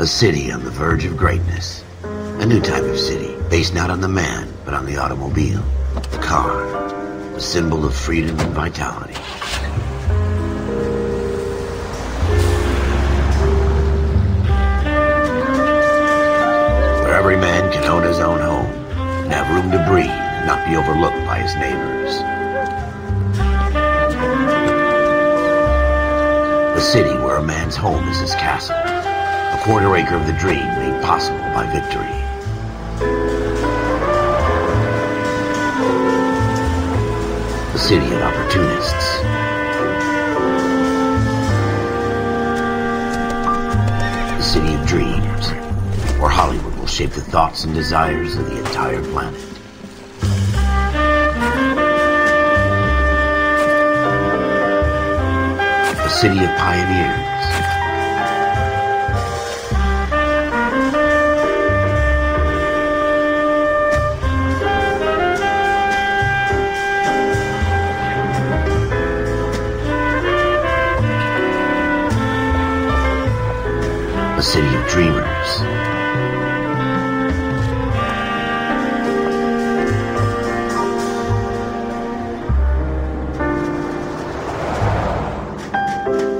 A city on the verge of greatness. A new type of city, based not on the man, but on the automobile. The car. A symbol of freedom and vitality. Where every man can own his own home, and have room to breathe, and not be overlooked by his neighbors. A city where a man's home is his castle. A quarter acre of the dream made possible by victory. A city of opportunists. A city of dreams, where Hollywood will shape the thoughts and desires of the entire planet. A city of pioneers. A city of dreamers.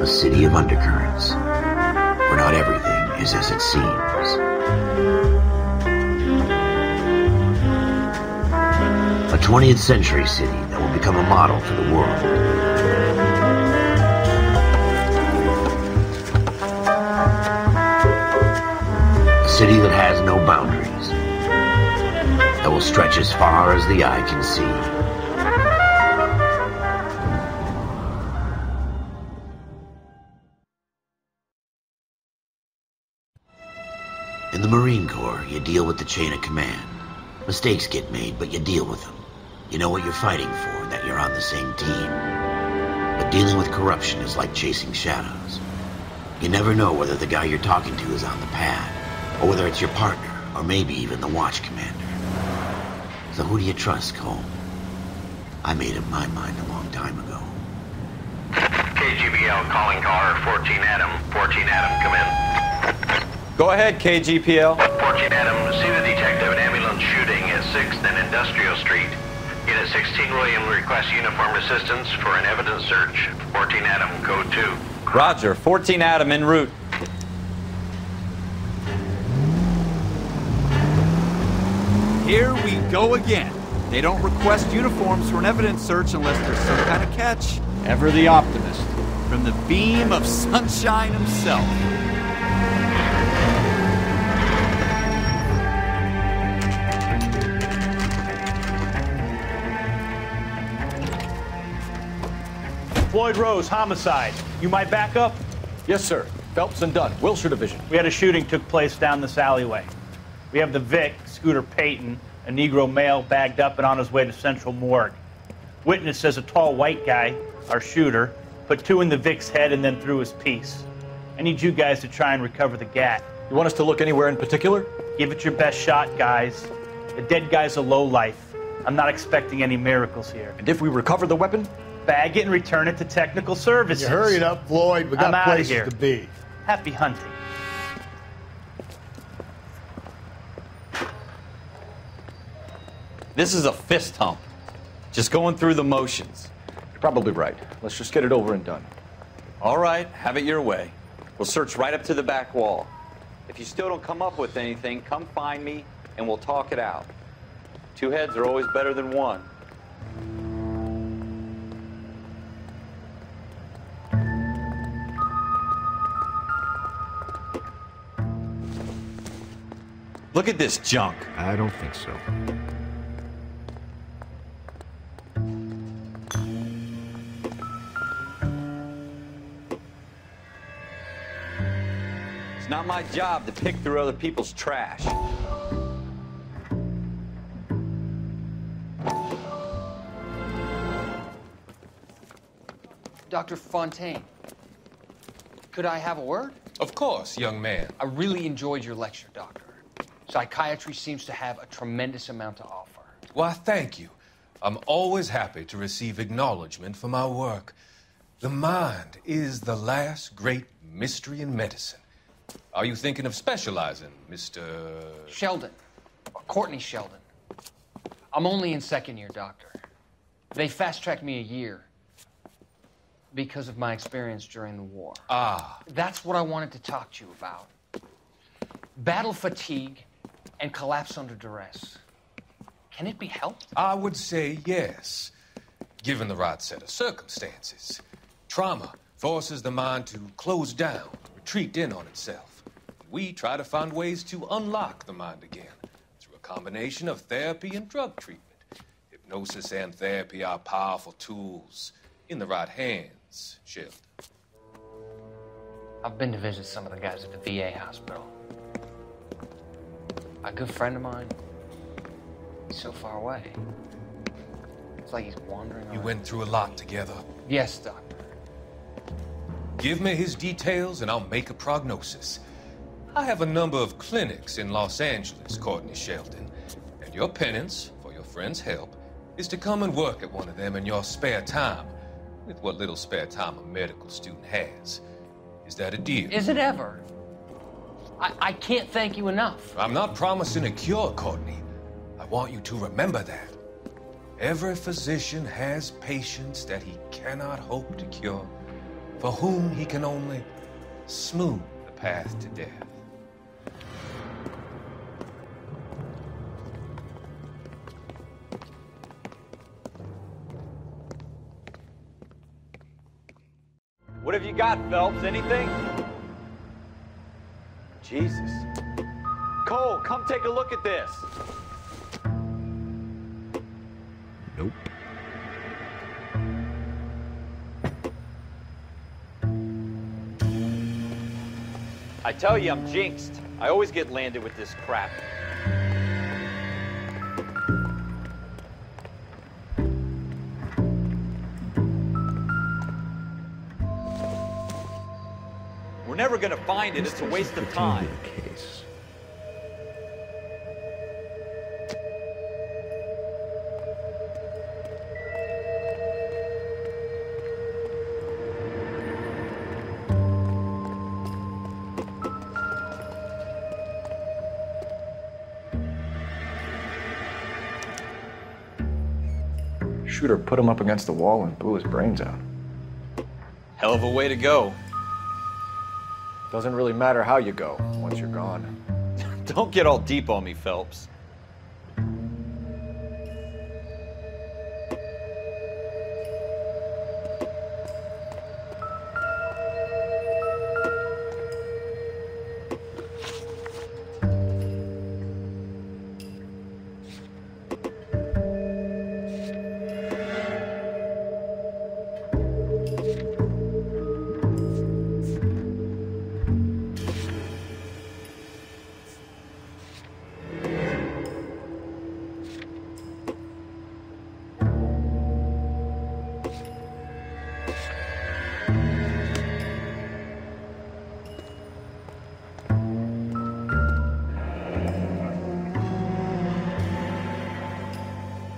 A city of undercurrents, where not everything is as it seems. A 20th century city that will become a model for the world. A city that has no boundaries, that will stretch as far as the eye can see. In the Marine Corps, you deal with the chain of command. Mistakes get made, but you deal with them. You know what you're fighting for, and that you're on the same team. But dealing with corruption is like chasing shadows. You never know whether the guy you're talking to is on the pad, or whether it's your partner, or maybe even the watch commander. So who do you trust, Cole? I made up my mind a long time ago. KGBL calling car 14 Adam. 14 Adam, come in. Go ahead, KGPL. 14 Adam, see the detective, an ambulance shooting at 6th and Industrial Street. Unit 16 William requests uniformed assistance for an evidence search. 14 Adam, code 2. Roger, 14 Adam en route. Here we go again. They don't request uniforms for an evidence search unless there's some kind of catch. Ever the optimist. From the beam of sunshine himself. Floyd Rose, homicide. You might back up? Yes, sir. Phelps and Dunn, Wilshire Division. We had a shooting took place down this alleyway. We have the Vic, Scooter Payton, a Negro male bagged up and on his way to Central Morgue. Witness says a tall white guy, our shooter, put 2 in the Vic's head and then threw his piece. I need you guys to try and recover the gat. You want us to look anywhere in particular? Give it your best shot, guys. The dead guy's a lowlife. I'm not expecting any miracles here. And if we recover the weapon? Bag it and return it to technical services. You hurried up, Floyd. We got places here. to be. Happy hunting. This is a fist hump. Just going through the motions. You're probably right. Let's just get it over and done. All right, have it your way. We'll search right up to the back wall. If you still don't come up with anything, come find me and we'll talk it out. 2 heads are always better than 1. Look at this junk. I don't think so. It's not my job to pick through other people's trash. Dr. Fontaine, could I have a word? Of course, young man. I really enjoyed your lecture, Doctor. Psychiatry seems to have a tremendous amount to offer. Why, thank you. I'm always happy to receive acknowledgement for my work. The mind is the last great mystery in medicine. Are you thinking of specializing, Mr. Sheldon. Courtney Sheldon. I'm only in second year, Doctor. They fast-tracked me a year because of my experience during the war. Ah. That's what I wanted to talk to you about. Battle fatigue and collapse under duress. Can it be helped? I would say yes, given the right set of circumstances. Trauma forces the mind to close down, retreat in on itself. We try to find ways to unlock the mind again through a combination of therapy and drug treatment. Hypnosis and therapy are powerful tools in the right hands, Sheldon. I've been to visit some of the guys at the VA hospital. A good friend of mine, he's so far away. It's like he's wandering around. You went through a lot together. Yes, Doctor. Give me his details and I'll make a prognosis. I have a number of clinics in Los Angeles, Courtney Sheldon, and your penance, for your friend's help, is to come and work at one of them in your spare time, with what little spare time a medical student has. Is that a deal? Is it ever? I can't thank you enough. I'm not promising a cure, Courtney. I want you to remember that. Every physician has patients that he cannot hope to cure, for whom he can only smooth the path to death. What have you got, Phelps? Anything? Jesus. Cole, come take a look at this. Nope. I tell you, I'm jinxed. I always get landed with this crap. We're never gonna find it. It's a waste of time. Case. Shooter put him up against the wall and blew his brains out. Hell of a way to go. Doesn't really matter how you go once you're gone. Don't get all deep on me, Phelps.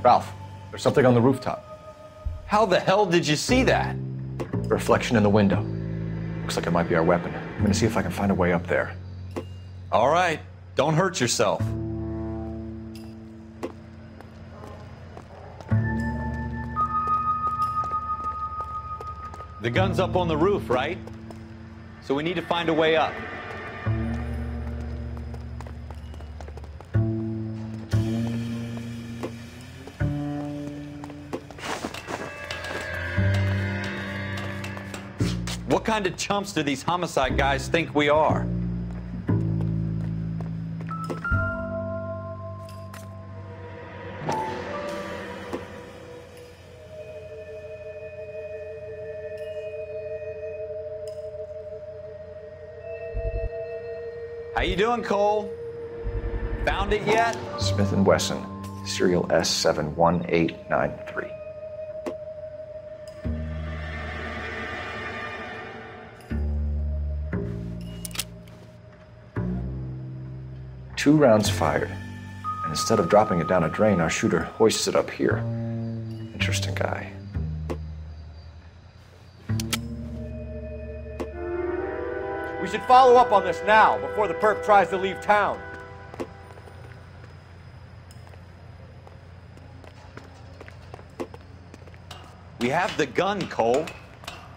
Ralph, there's something on the rooftop. How the hell did you see that? Reflection in the window. Looks like it might be our weapon. I'm gonna see if I can find a way up there. All right, don't hurt yourself. The gun's up on the roof, right? So we need to find a way up. What kind of chumps do these homicide guys think we are? How you doing, Cole? Found it yet? Smith & Wesson, serial S71893. Two rounds fired, and instead of dropping it down a drain, our shooter hoists it up here. Interesting guy. We should follow up on this now, before the perp tries to leave town. We have the gun, Cole.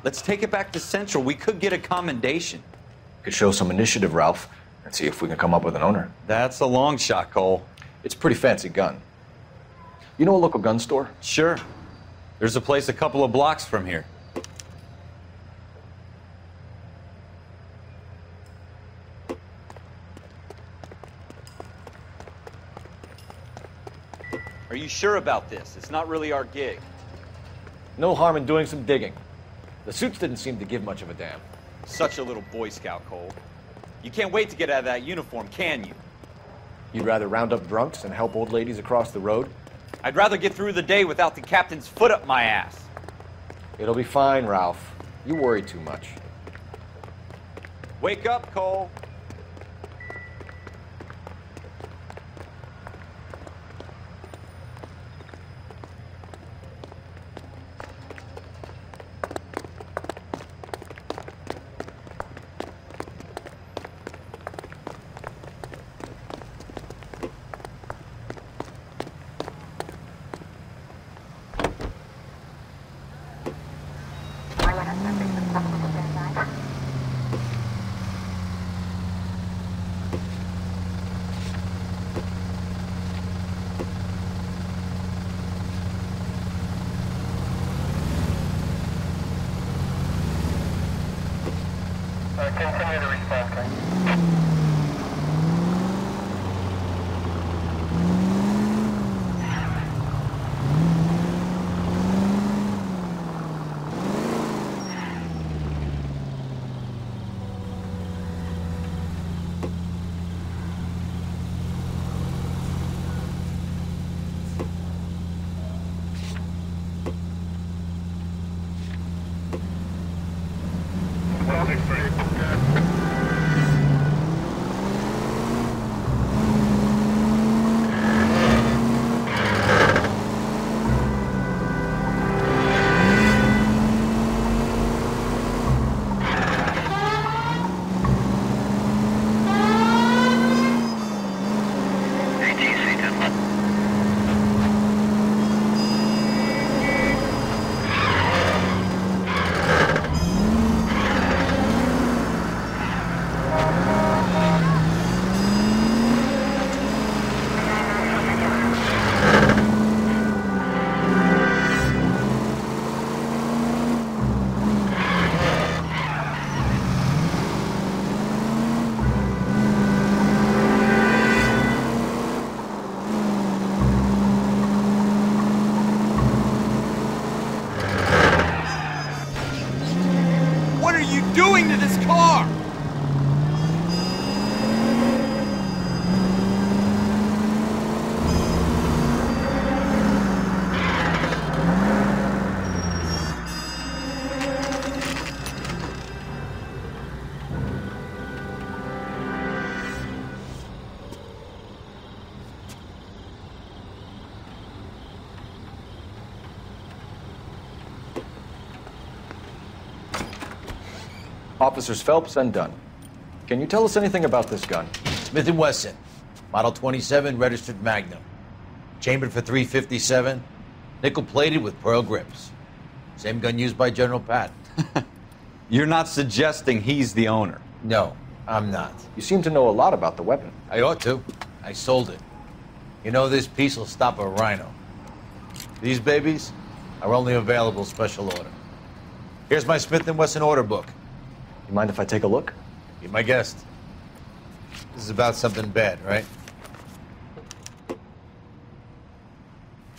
Let's take it back to Central. We could get a commendation. Could show some initiative, Ralph, and see if we can come up with an owner. That's a long shot, Cole. It's a pretty fancy gun. You know a local gun store? Sure. There's a place a couple of blocks from here. Are you sure about this? It's not really our gig. No harm in doing some digging. The suits didn't seem to give much of a damn. Such a little Boy Scout, Cole. You can't wait to get out of that uniform, can you? You'd rather round up drunks and help old ladies across the road? I'd rather get through the day without the captain's foot up my ass. It'll be fine, Ralph. You worry too much. Wake up, Cole. Continue to respond, okay? doing to this car? Officers Phelps and Dunn. Can you tell us anything about this gun? Smith & Wesson, Model 27, registered Magnum. Chambered for .357, nickel-plated with pearl grips. Same gun used by General Patton. You're not suggesting he's the owner? No, I'm not. You seem to know a lot about the weapon. I ought to. I sold it. You know, this piece will stop a rhino. These babies are only available special order. Here's my Smith & Wesson order book. You mind if I take a look? Be my guest. This is about something bad, right?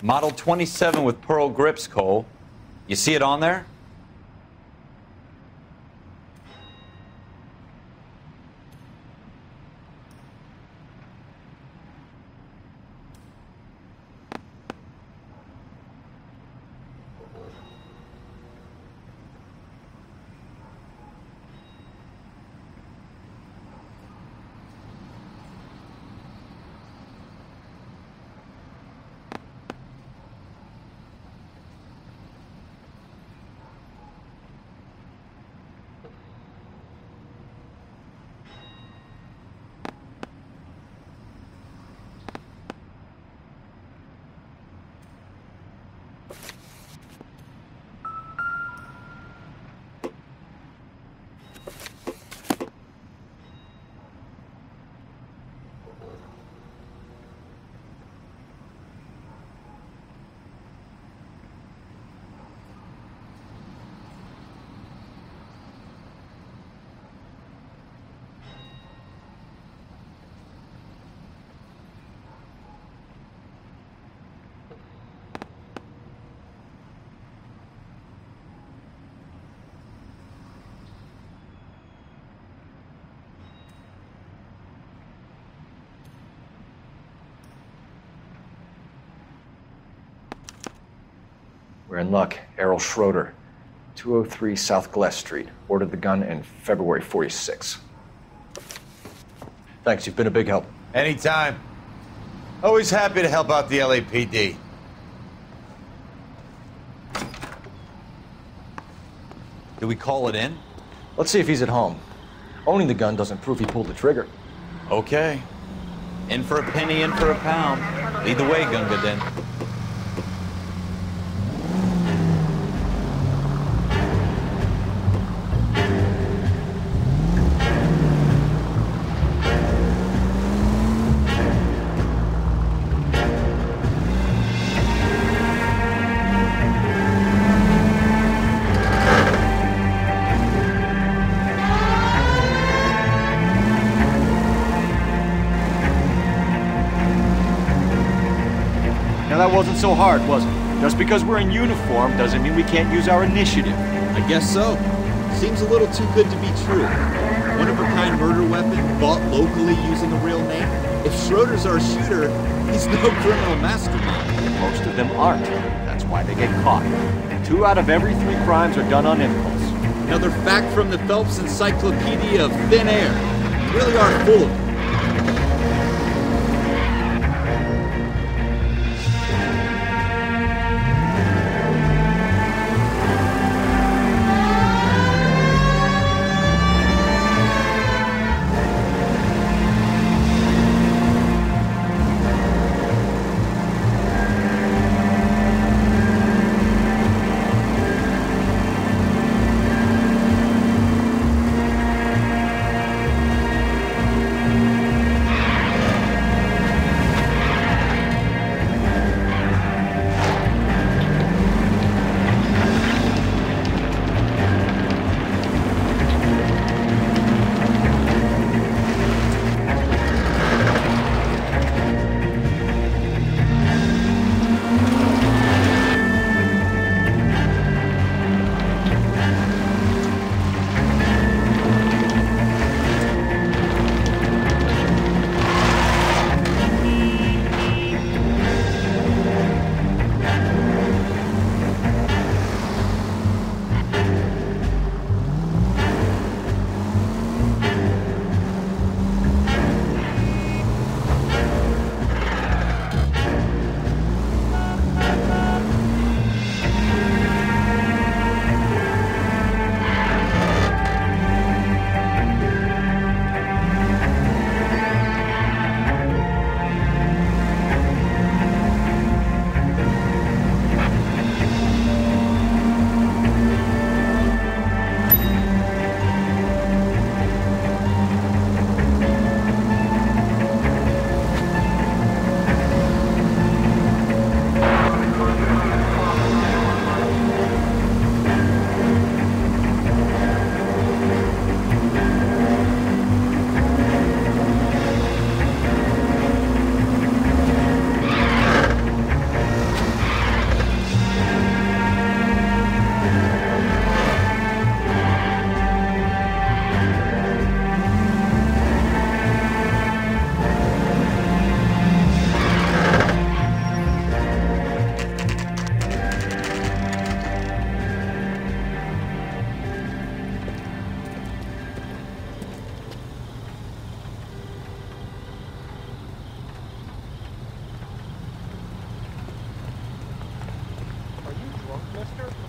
Model 27 with pearl grips, Cole. You see it on there? We're in luck. Errol Schroeder, 203 South Glass Street. Ordered the gun in February 46. Thanks, you've been a big help. Anytime. Always happy to help out the LAPD. Do we call it in? Let's see if he's at home. Owning the gun doesn't prove he pulled the trigger. Okay. In for a penny, in for a pound. Lead the way, Gunga Den. Now that wasn't so hard, was it? Just because we're in uniform doesn't mean we can't use our initiative. I guess so. Seems a little too good to be true. One-of-a-kind murder weapon bought locally using a real name. If Schroeder's our shooter, he's no criminal mastermind. Most of them aren't. That's why they get caught. 2 out of every 3 crimes are done on impulse. Another fact from the Phelps Encyclopedia of Thin Air. You really are full of it.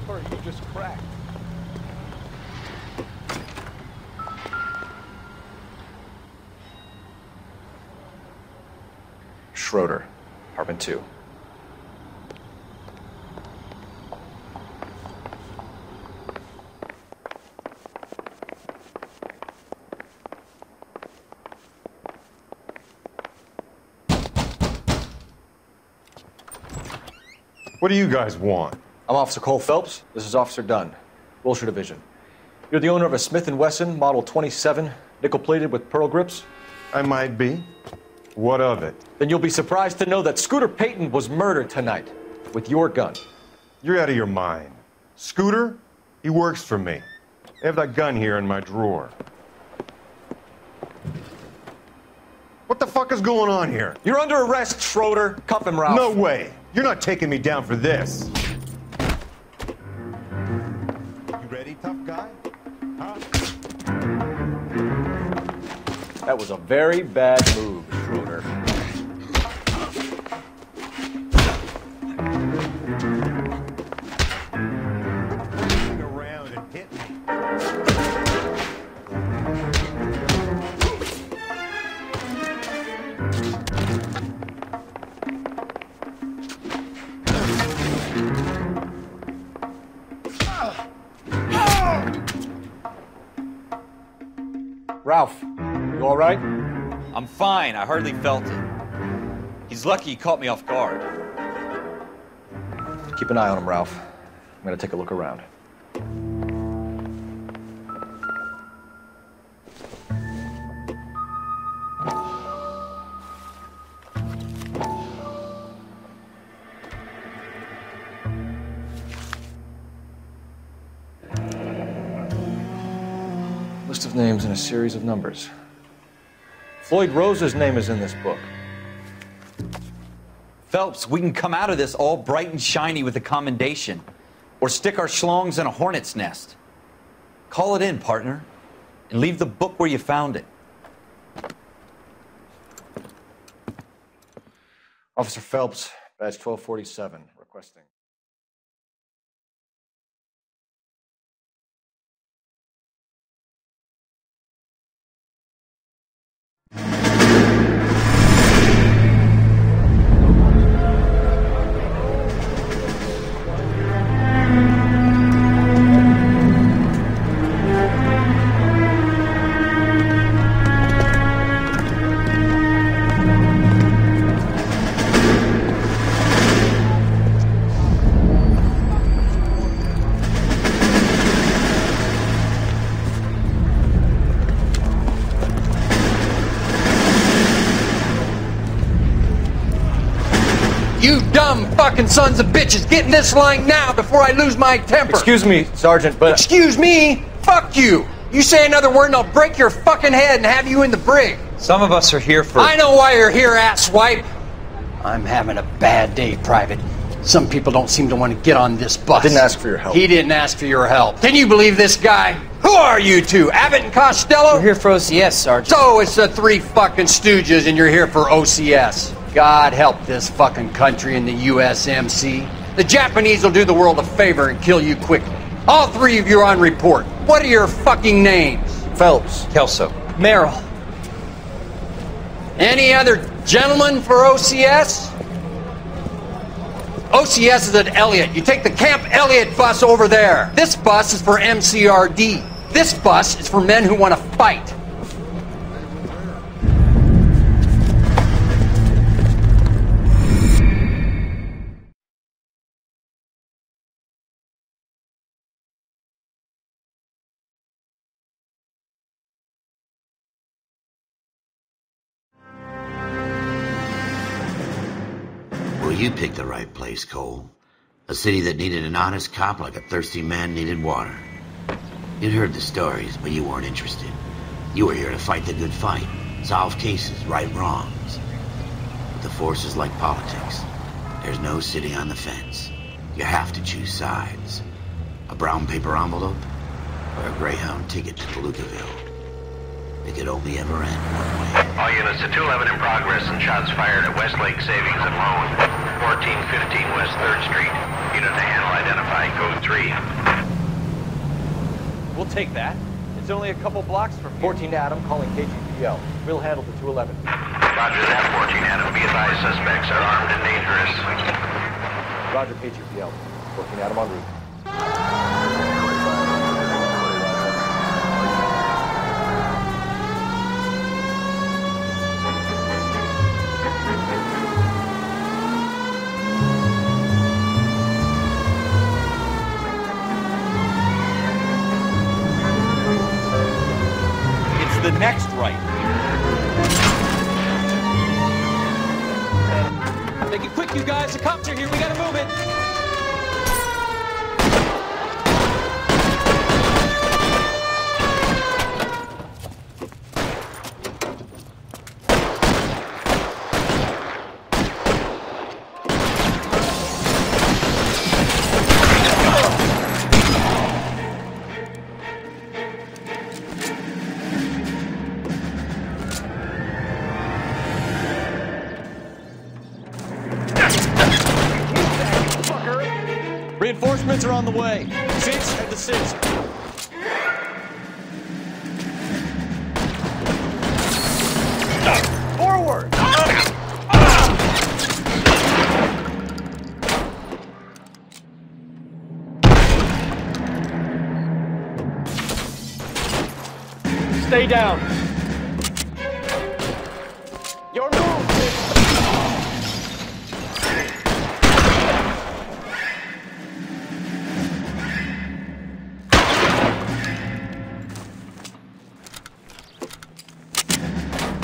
Or you just cracked? Schroeder, apartment 2. What do you guys want? I'm Officer Cole Phelps. This is Officer Dunn, Wilshire Division. You're the owner of a Smith & Wesson Model 27, nickel-plated with pearl grips? I might be. What of it? Then you'll be surprised to know that Scooter Payton was murdered tonight with your gun. You're out of your mind. Scooter? He works for me. I have that gun here in my drawer. What the fuck is going on here? You're under arrest, Schroeder. Cuff him, Ralph. No way. You're not taking me down for this. That was a very bad move, Schroeder. Around and hit me. Ralph, you all right? I'm fine. I hardly felt it. He's lucky he caught me off guard. Keep an eye on him, Ralph. I'm gonna take a look around. List of names and a series of numbers. Floyd Rose's name is in this book. Phelps, we can come out of this all bright and shiny with a commendation. Or stick our schlongs in a hornet's nest. Call it in, partner. And leave the book where you found it. Officer Phelps, badge 1247, requesting. You dumb fucking sons of bitches! Get in this line now before I lose my temper! Excuse me, Sergeant, but... Excuse me? Fuck you! You say another word and I'll break your fucking head and have you in the brig! Some of us are here for... I know why you're here, asswipe! I'm having a bad day, Private. Some people don't seem to want to get on this bus. I didn't ask for your help. He didn't ask for your help. Can you believe this guy? Who are you two? Abbott and Costello? We're here for OCS, Sergeant. So it's the three fucking stooges and you're here for OCS. God help this fucking country and the USMC. The Japanese will do the world a favor and kill you quickly. All three of you are on report. What are your fucking names? Phelps. Kelso. Merrill. Any other gentlemen for OCS? OCS is at Elliott. You take the Camp Elliott bus over there. This bus is for MCRD. This bus is for men who want to fight. Well, you picked the right place, Cole. A city that needed an honest cop like a thirsty man needed water. You'd heard the stories, but you weren't interested. You were here to fight the good fight, solve cases, right wrongs. But the force is like politics. There's no sitting on the fence. You have to choose sides. A brown paper envelope, or a Greyhound ticket to Palookaville. It could only ever end one way. All units to 211 in progress and shots fired at Westlake Savings and Loan, 1415 West 3rd Street. Unit to handle identify, code 3. We'll take that. It's only a couple blocks from here. 14 Adam calling KGPL. We'll handle the 211. Roger that, 14 Adam. Be advised, suspects are armed and dangerous. Roger, KGPL. 14 Adam en route. The next right. Make it quick, you guys. The cops are here. We gotta move it. Reinforcements are on the way. 6 head to 6. Forward! Stay down. Your move.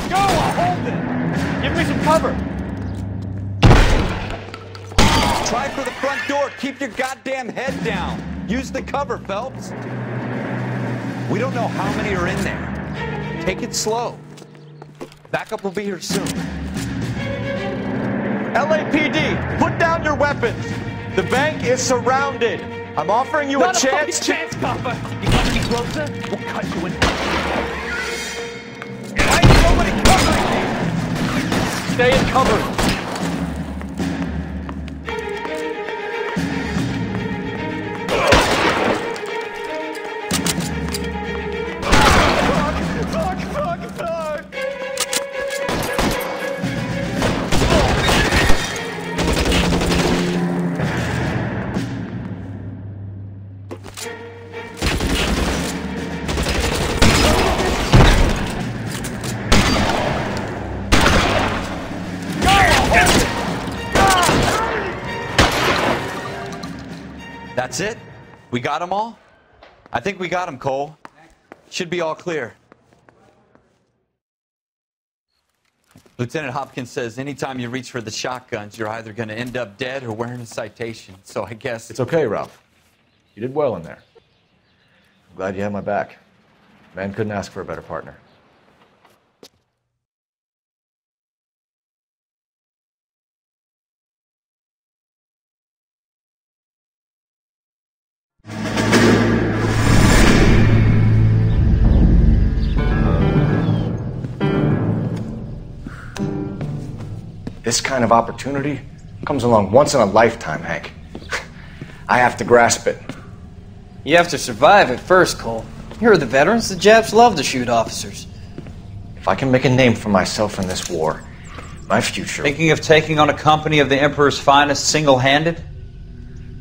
Go, I'll hold it. Give me some cover. Try for the front door. Keep your goddamn head down. Use the cover, Phelps. We don't know how many are in there. Take it slow. Backup will be here soon. LAPD, put down your weapons. The bank is surrounded. I'm offering you a chance to... chance, Papa. You come any closer, we'll cut you in. Why is nobody covering me? Stay in cover. That's it? We got them all? I think we got them, Cole. Should be all clear. Lieutenant Hopkins says anytime you reach for the shotguns, you're either going to end up dead or wearing a citation. So I guess... It's okay, Ralph. You did well in there. I'm glad you had my back. Man couldn't ask for a better partner. This kind of opportunity comes along once in a lifetime, Hank. I have to grasp it. You have to survive it first, Cole. You're the veterans. The Japs love to shoot officers. If I can make a name for myself in this war, my future... Thinking of taking on a company of the Emperor's finest single-handed?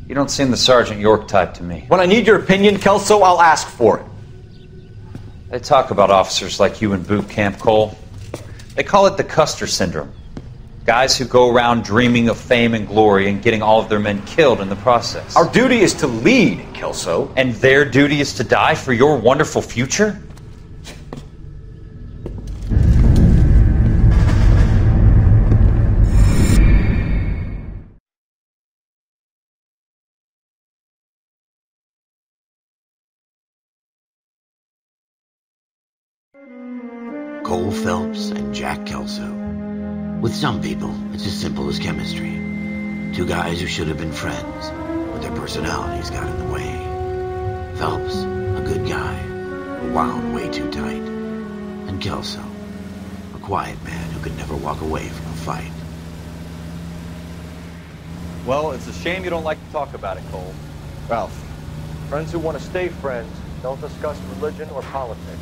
You don't seem the Sergeant York type to me. When I need your opinion, Kelso, I'll ask for it. They talk about officers like you in boot camp, Cole. They call it the Custer Syndrome. Guys who go around dreaming of fame and glory and getting all of their men killed in the process. Our duty is to lead, Kelso. And their duty is to die for your wonderful future? Cole Phelps and Jack Kelso. With some people, it's as simple as chemistry. Two guys who should have been friends, but their personalities got in the way. Phelps, a good guy, but wound way too tight. And Kelso, a quiet man who could never walk away from a fight. Well, it's a shame you don't like to talk about it, Cole. Ralph, friends who want to stay friends don't discuss religion or politics.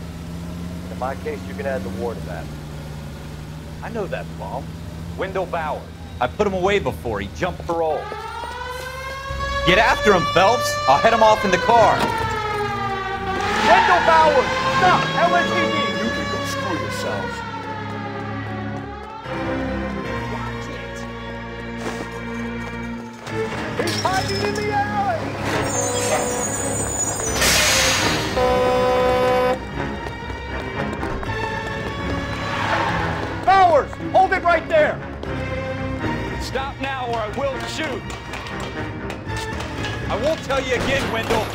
In my case, you can add the war to that. I know that bum. Wendell Bauer. I put him away before. He jumped parole. Get after him, Phelps. I'll head him off in the car. Wendell Bauer! Stop! LAPD! You can go screw yourselves. He's hiding in the alley! Bowers! Hold it right there! Stop now or I will shoot. I won't tell you again, Wendell.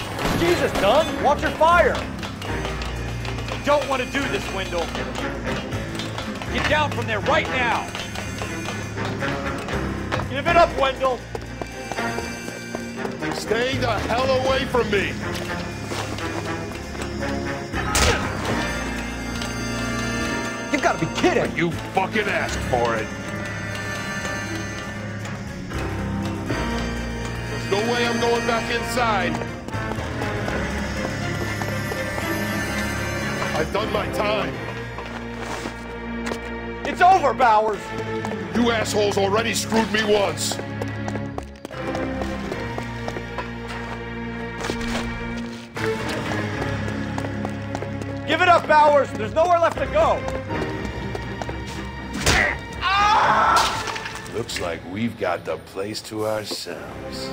Jesus, Dunn! Watch your fire! I don't want to do this, Wendell. Get down from there right now. Give it up, Wendell! Stay the hell away from me! You've got to be kidding! You fucking asked for it. Let's No way I'm going back inside. I've done my time. It's over, Bowers! You assholes already screwed me once. Give it up, Bowers! There's nowhere left to go! Looks like we've got the place to ourselves.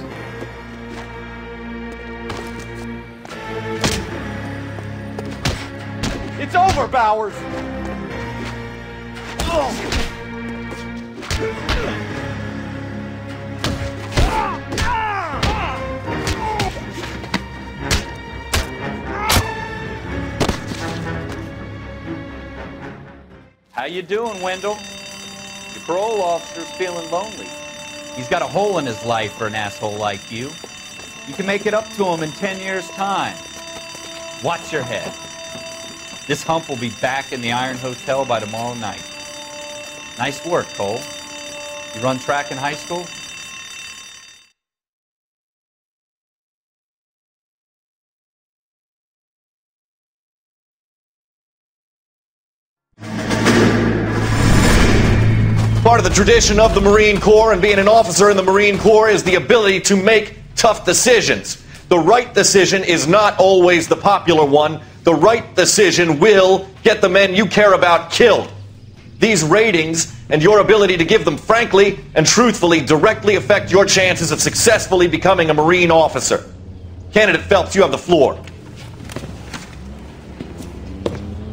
It's over, Bowers! How you doing, Wendell? Your parole officer's feeling lonely. He's got a hole in his life for an asshole like you. You can make it up to him in 10 years' time. Watch your head. This hump will be back in the Iron Hotel by tomorrow night. Nice work, Cole. You run track in high school? Part of the tradition of the Marine Corps and being an officer in the Marine Corps is the ability to make tough decisions. The right decision is not always the popular one. The right decision will get the men you care about killed. These ratings and your ability to give them frankly and truthfully directly affect your chances of successfully becoming a Marine officer. Candidate Phelps, you have the floor.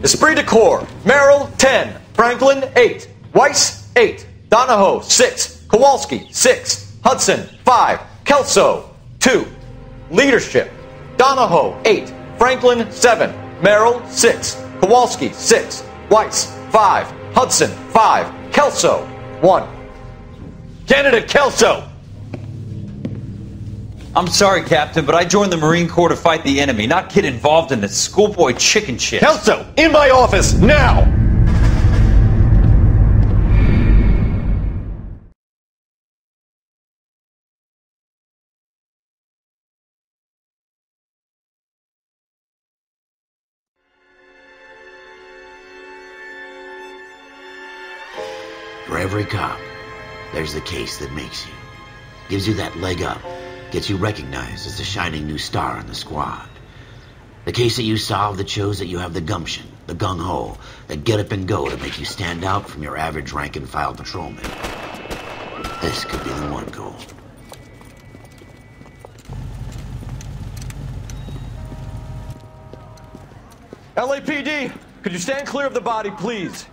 Esprit de Corps, Merrill, 10. Franklin, 8. Weiss, 8. Donahoe, 6. Kowalski, 6. Hudson, 5. Kelso, 2. Leadership, Donahoe, 8. Franklin, 7. Merrill, 6. Kowalski, 6. Weiss, 5. Hudson, 5. Kelso, 1. Candidate Kelso! I'm sorry, Captain, but I joined the Marine Corps to fight the enemy, not get involved in this schoolboy chicken shit. Kelso, in my office, now! For every cop, there's the case that makes you. Gives you that leg up. Gets you recognized as the shining new star in the squad. The case that you solve that shows that you have the gumption, the gung-ho, that get up and go to make you stand out from your average rank-and-file patrolman. This could be the one, Cole. LAPD, could you stand clear of the body, please?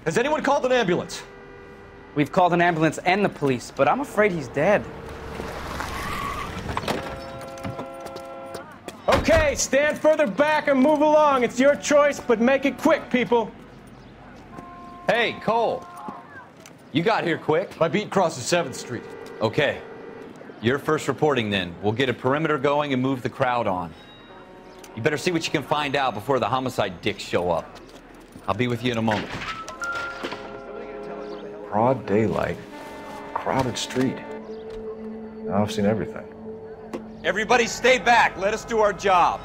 Has anyone called an ambulance? We've called an ambulance and the police, but I'm afraid he's dead. Okay, stand further back and move along. It's your choice, but make it quick, people. Hey, Cole. You got here quick. My beat crosses 7th Street. Okay. You're first reporting then. We'll get a perimeter going and move the crowd on. You better see what you can find out before the homicide dicks show up. I'll be with you in a moment. Broad daylight, crowded street. Now I've seen everything. Everybody stay back. Let us do our job.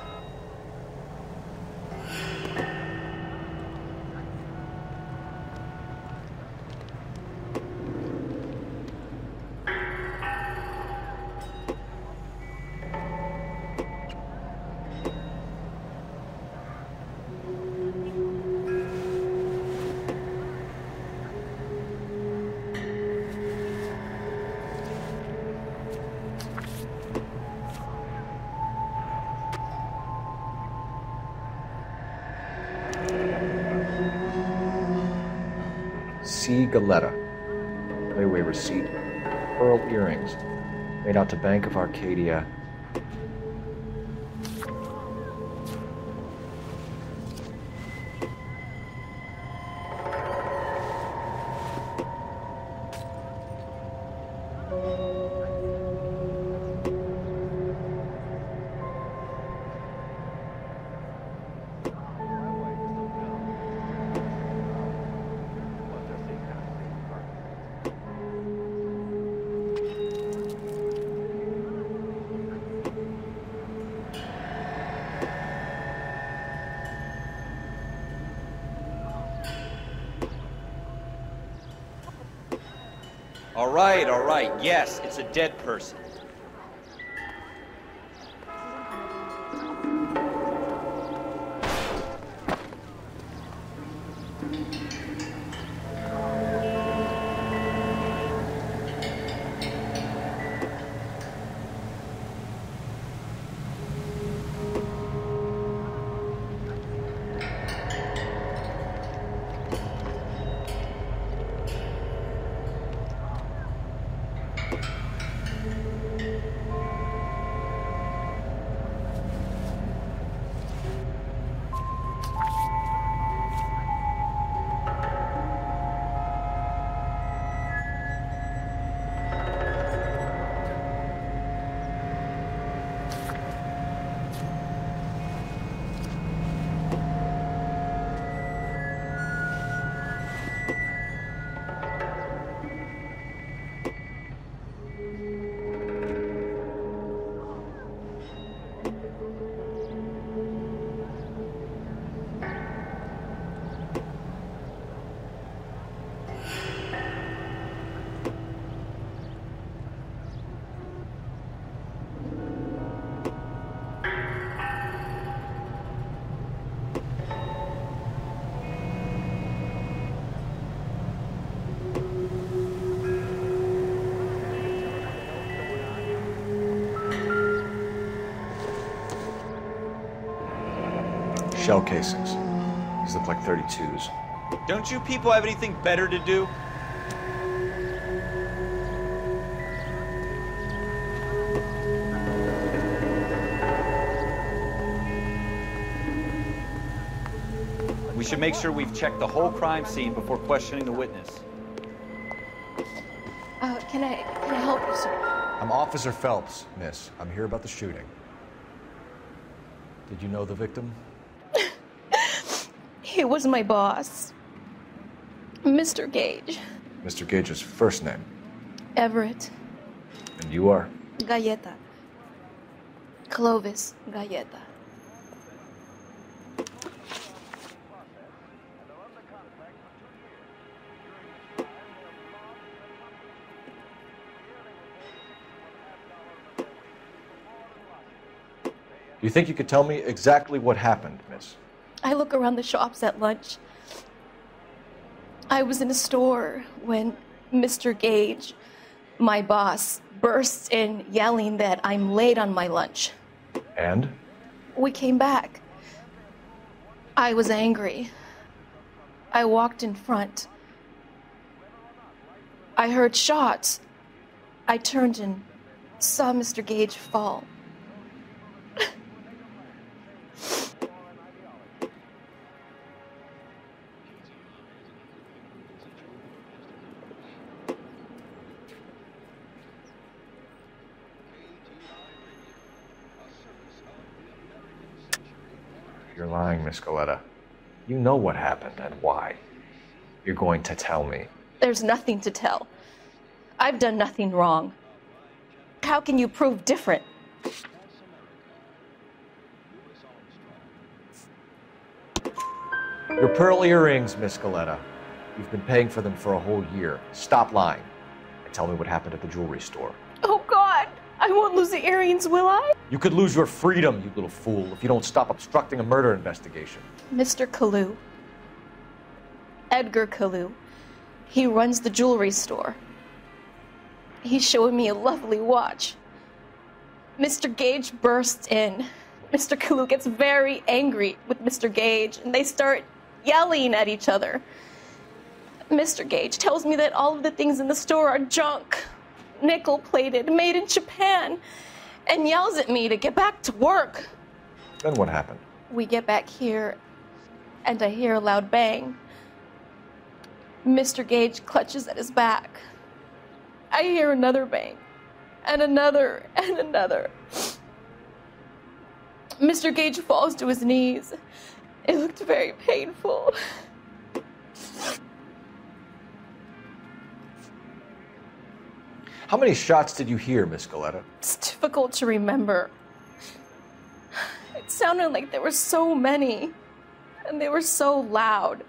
C. Galetta. Layaway receipt. Pearl earrings. Made out to Bank of Arcadia. All right. Yes, it's a dead person. Shell casings. These look like 32s. Don't you people have anything better to do? We should make sure we've checked the whole crime scene before questioning the witness. Can I help you, sir? I'm Officer Phelps, miss. I'm here about the shooting. Did you know the victim? He was my boss, Mr. Gage. Mr. Gage's first name. Everett. And you are? Galleta. Clovis Galleta. Do you think you could tell me exactly what happened, miss? I look around the shops at lunch. I was in a store when Mr. Gage, my boss, bursts in yelling that I'm late on my lunch. And? We came back. I was angry. I walked in front. I heard shots. I turned and saw Mr. Gage fall. You're lying, Miss Galleta. You know what happened and why. You're going to tell me. There's nothing to tell. I've done nothing wrong. How can you prove different? Your pearl earrings, Miss Galleta. You've been paying for them for a whole year. Stop lying and tell me what happened at the jewelry store. Oh, God! I won't lose the earrings, will I? You could lose your freedom, you little fool, if you don't stop obstructing a murder investigation. Mr. Kalu. Edgar Kalu. He runs the jewelry store. He's showing me a lovely watch. Mr. Gage bursts in. Mr. Kalu gets very angry with Mr. Gage, and they start yelling at each other. Mr. Gage tells me that all of the things in the store are junk, nickel-plated, made in Japan, and yells at me to get back to work. Then what happened? We get back here, and I hear a loud bang. Mr. Gage clutches at his back. I hear another bang, and another, and another. Mr. Gage falls to his knees. It looked very painful. How many shots did you hear, Miss Galleta? It's difficult to remember. It sounded like there were so many, and they were so loud.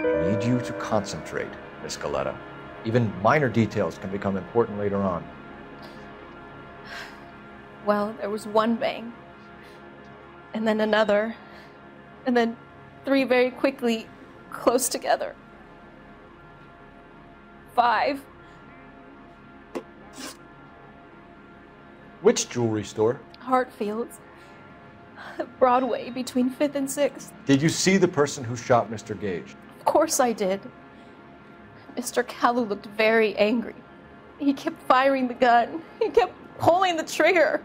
I need you to concentrate, Miss Galetta. Even minor details can become important later on. Well, there was one bang, and then another, and then 3 very quickly, close together. 5. Which jewelry store? Hartfield's. Broadway, between 5th and 6th. Did you see the person who shot Mr. Gage? Of course I did. Mr. Kalu looked very angry. He kept firing the gun. He kept pulling the trigger.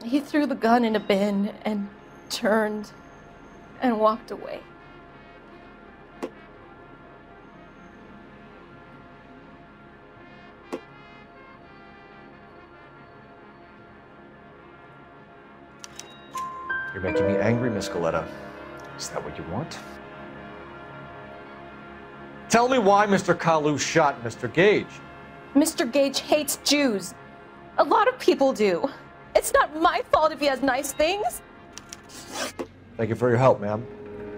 He threw the gun in a bin and turned and walked away. You're making me angry, Miss Galetta. Is that what you want? Tell me why Mr. Kalu shot Mr. Gage. Mr. Gage hates Jews. A lot of people do. It's not my fault if he has nice things. Thank you for your help, ma'am.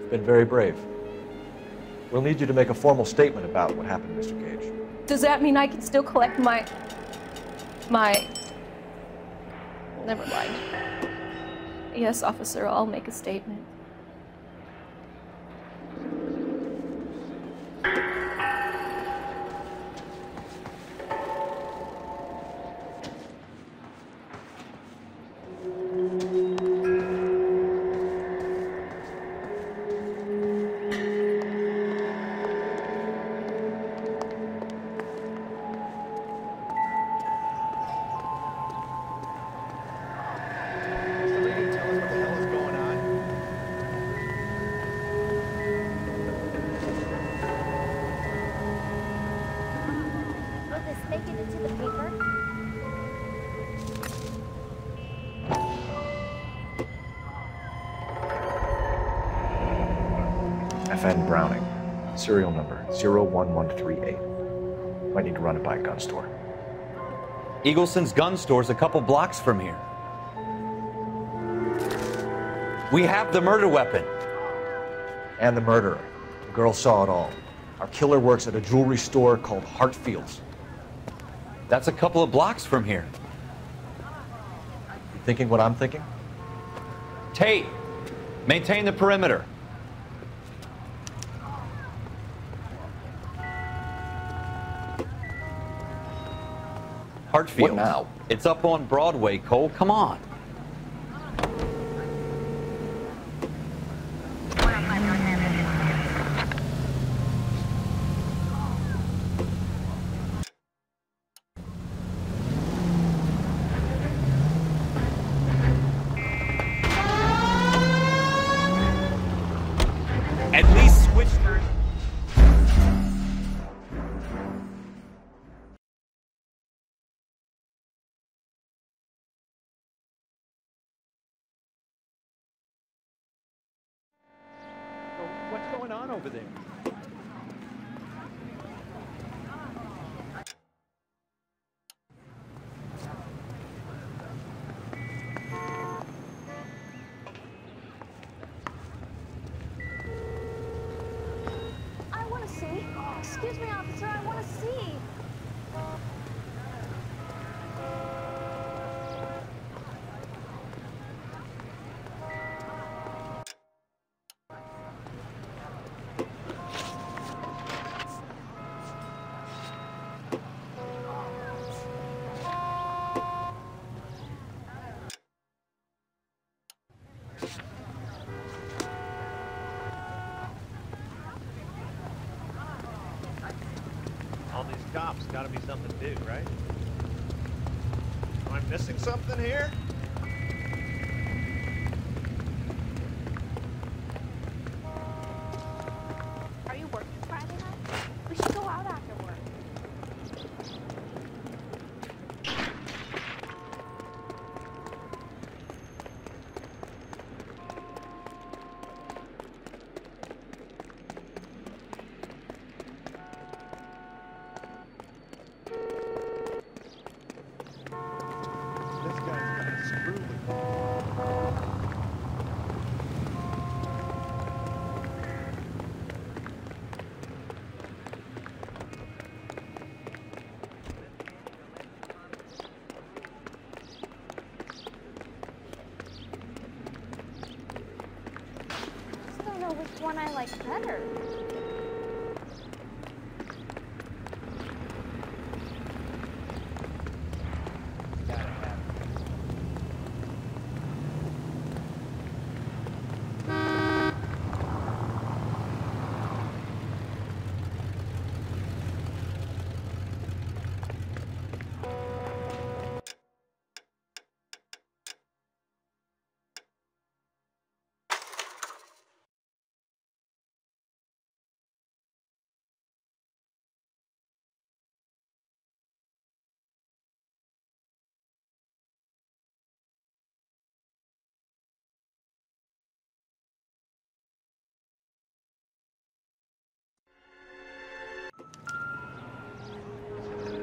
You've been very brave. We'll need you to make a formal statement about what happened to Mr. Gage. Does that mean I can still collect my... Never mind. Yes, officer, I'll make a statement. FN Browning, serial number 01138. Might need to run it by a gun store. Eagleson's gun store's a couple blocks from here. We have the murder weapon. And the murderer. The girl saw it all. Our killer works at a jewelry store called Hartfield's. That's a couple of blocks from here. You thinking what I'm thinking? Tate, maintain the perimeter. Hartfield. What now? It's up on Broadway, Cole. Come on. At least switch her. What's going on over there? I want to see. Excuse me, officer, I want to see. All these cops gotta be something to do, right? Am I missing something here? Are you working Friday night? We should go out after work. This guy's which one I like better.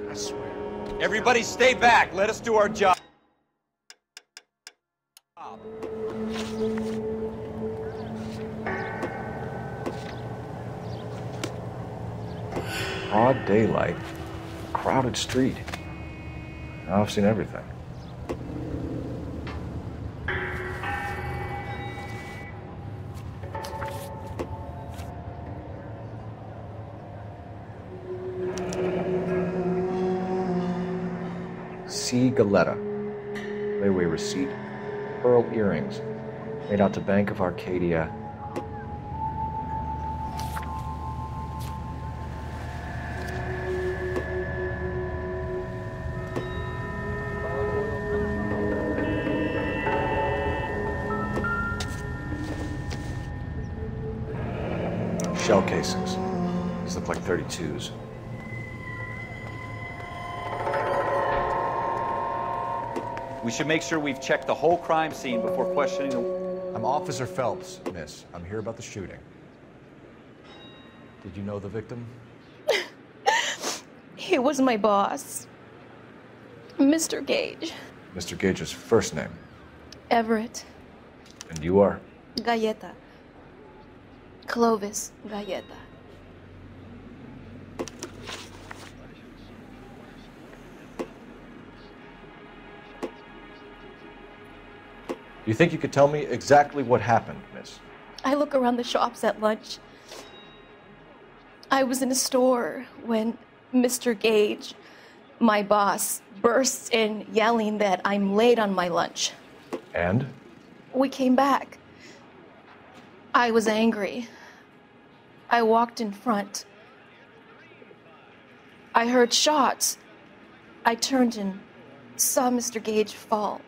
I swear. Everybody stay back. Let us do our job. Broad daylight, crowded street. Now I've seen everything. C. Galetta. Layaway receipt. Pearl earrings. Made out to Bank of Arcadia. Shell casings. These look like 32s. We should make sure we've checked the whole crime scene before questioning the... I'm Officer Phelps, miss. I'm here about the shooting. Did you know the victim? He was my boss, Mr. Gage. Mr. Gage's first name. Everett. And you are? Galleta. Clovis Galleta. You think you could tell me exactly what happened, miss? I look around the shops at lunch. I was in a store when Mr. Gage, my boss, bursts in yelling that I'm late on my lunch. And? We came back. I was angry. I walked in front. I heard shots. I turned and saw Mr. Gage fall.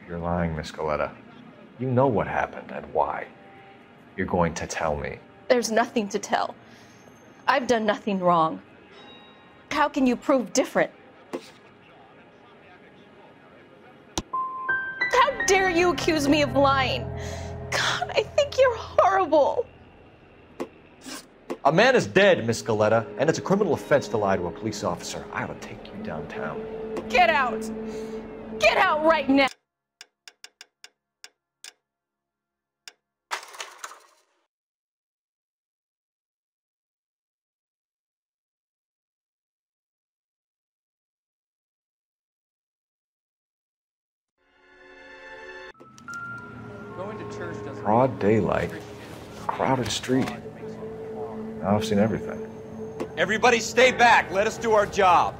You're lying, Miss Galetta. You know what happened and why. You're going to tell me. There's nothing to tell. I've done nothing wrong. How can you prove different? How dare you accuse me of lying? God, I think you're horrible. A man is dead, Miss Galetta, and it's a criminal offense to lie to a police officer. I ought to take you downtown. Get out. Get out right now. Going to church doesn't... Broad daylight, crowded street. Now I've seen everything. Everybody stay back. Let us do our job.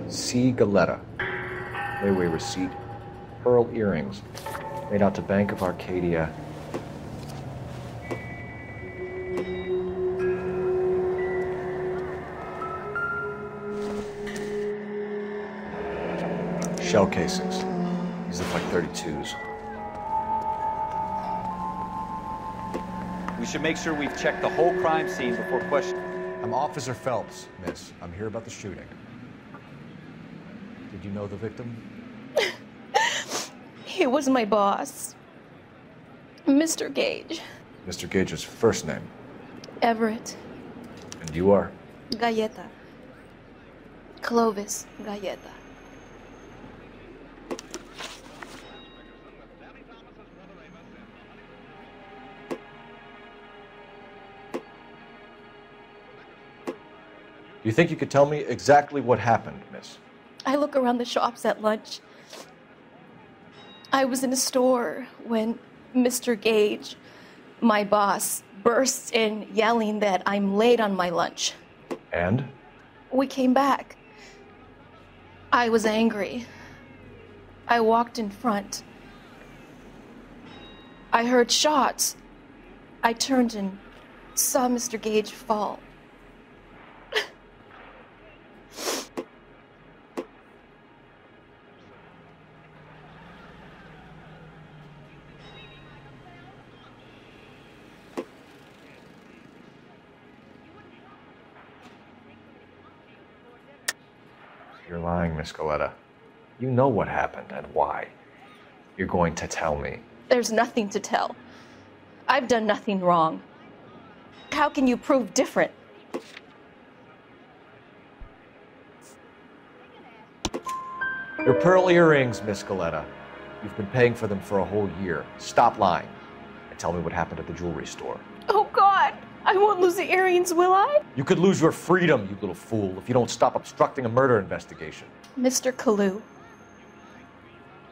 C. Galetta. Layaway receipt. Pearl earrings. Made out to Bank of Arcadia. Shell casings. These look like 32s. We should make sure we've checked the whole crime scene before questioning. I'm Officer Phelps, miss. I'm here about the shooting. Did you know the victim? He was my boss, Mr. Gage. Mr. Gage's first name. Everett. And you are? Galleta. Clovis Galleta. Do you think you could tell me exactly what happened, miss? I look around the shops at lunch. I was in a store when Mr. Gage, my boss, bursts in yelling that I'm late on my lunch. And? We came back. I was angry. I walked in front. I heard shots. I turned and saw Mr. Gage fall. You're lying, Miss Galleta. You know what happened and why. You're going to tell me. There's nothing to tell. I've done nothing wrong. How can you prove different? Your pearl earrings, Miss Galleta. You've been paying for them for a whole year. Stop lying and tell me what happened at the jewelry store. Oh, God! I won't lose the earrings, will I? You could lose your freedom, you little fool, if you don't stop obstructing a murder investigation. Mr. Kalu.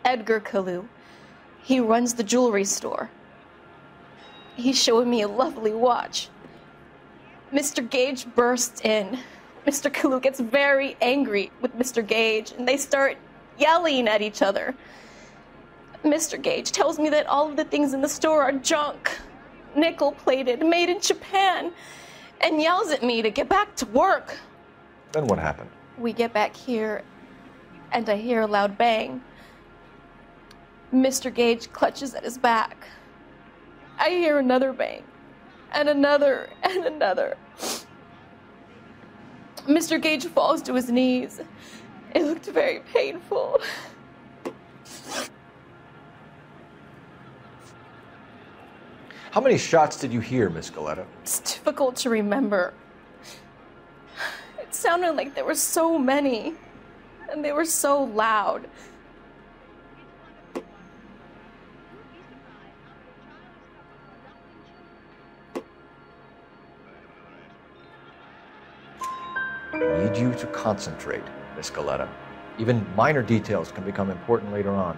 Edgar Kalu. He runs the jewelry store. He's showing me a lovely watch. Mr. Gage bursts in. Mr. Kalu gets very angry with Mr. Gage, and they start yelling at each other. Mr. Gage tells me that all of the things in the store are junk, nickel-plated, made in Japan, and yells at me to get back to work. Then what happened? We get back here, and I hear a loud bang. Mr. Gage clutches at his back. I hear another bang, and another, and another. Mr. Gage falls to his knees. It looked very painful. How many shots did you hear, Miss Galleta? It's difficult to remember. It sounded like there were so many, and they were so loud. I need you to concentrate, Miss Galleta. Even minor details can become important later on.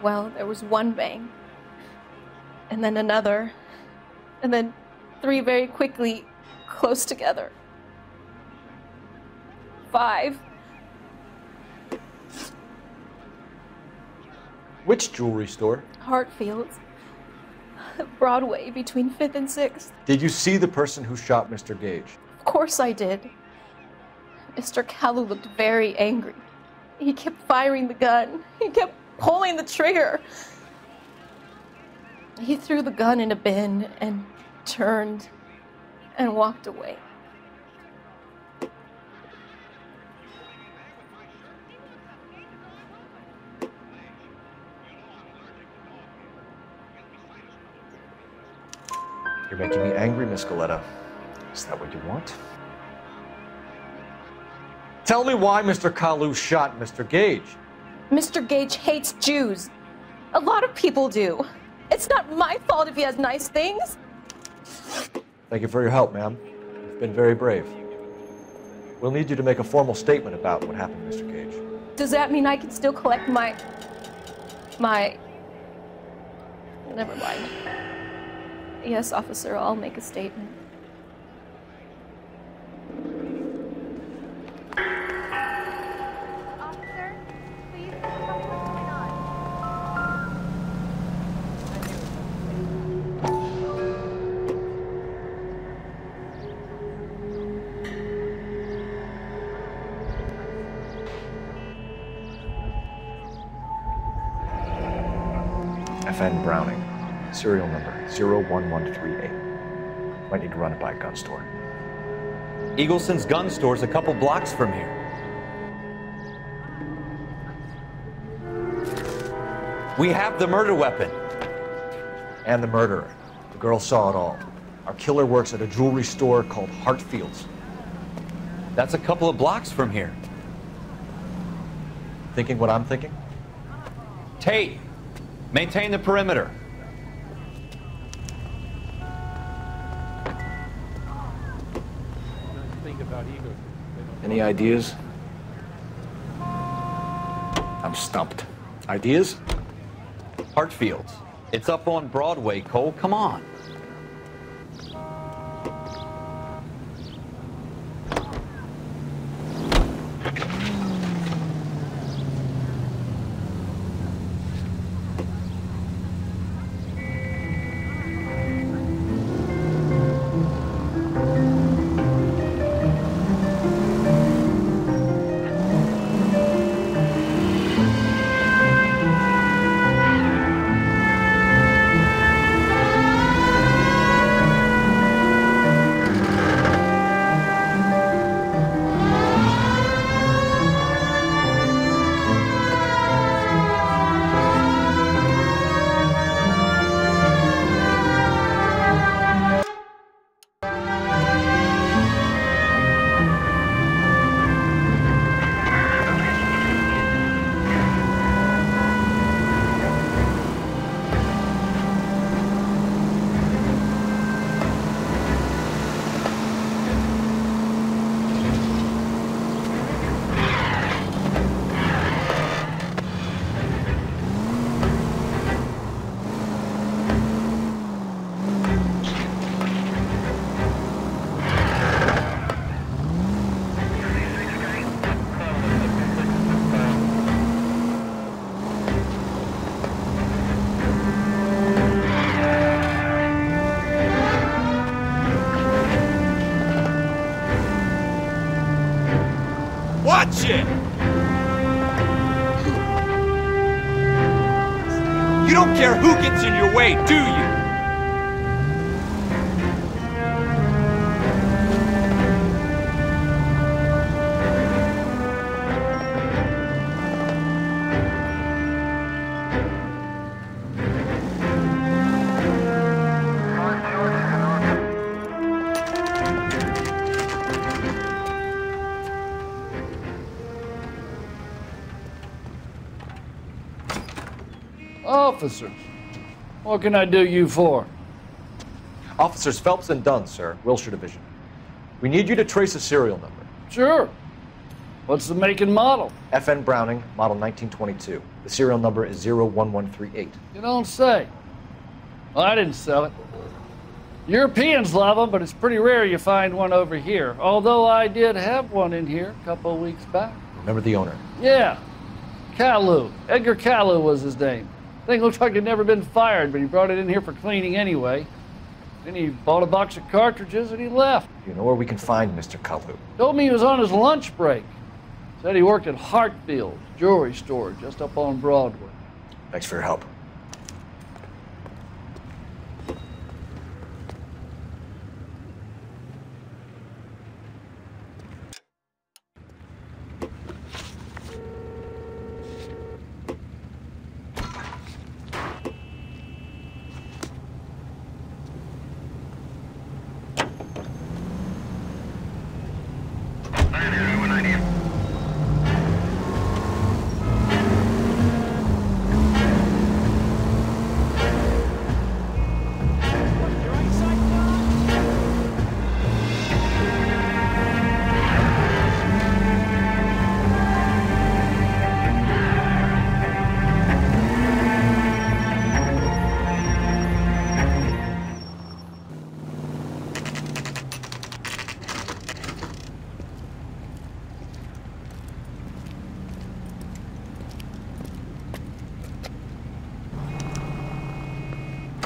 Well, there was one bang, and then another, and then three very quickly, close together. 5. Which jewelry store? Hartfield's. Broadway, between 5th and 6th. Did you see the person who shot Mr. Gage? Of course I did. Mr. Kalu looked very angry. He kept firing the gun. He kept pulling the trigger. He threw the gun in a bin and turned and walked away. You're making me angry, Miss Galleta. Is that what you want? Tell me why Mr. Kalu shot Mr. Gage. Mr. Gage hates Jews. A lot of people do. It's not my fault if he has nice things. Thank you for your help, ma'am. You've been very brave. We'll need you to make a formal statement about what happened to Mr. Gage. Does that mean I can still collect my... Never mind. Yes, officer, I'll make a statement. Officer, please tell me what's going on. FN Browning, serial number 01138. Might need to run it by a gun store. Eagleson's gun store's a couple blocks from here. We have the murder weapon. And the murderer. The girl saw it all. Our killer works at a jewelry store called Hartfield's. That's a couple of blocks from here. Thinking what I'm thinking? Tate, maintain the perimeter. Any ideas? I'm stumped. Ideas? Hartfield's. It's up on Broadway, Cole. Come on. Watch it! You don't care who gets in your way, do you? Officers, what can I do you for? Officers Phelps and Dunn, sir, Wilshire Division. We need you to trace a serial number. Sure. What's the make and model? FN Browning, model 1922. The serial number is 01138. You don't say. Well, I didn't sell it. Europeans love them, but it's pretty rare you find one over here. Although I did have one in here a couple of weeks back. Remember the owner? Yeah. Kalu. Edgar Kalu was his name. Thing looks like he'd never been fired, but he brought it in here for cleaning anyway. Then he bought a box of cartridges and he left. Do you know where we can find Mr. Kalu? Told me he was on his lunch break. Said he worked at Hartfield's jewelry store just up on Broadway. Thanks for your help.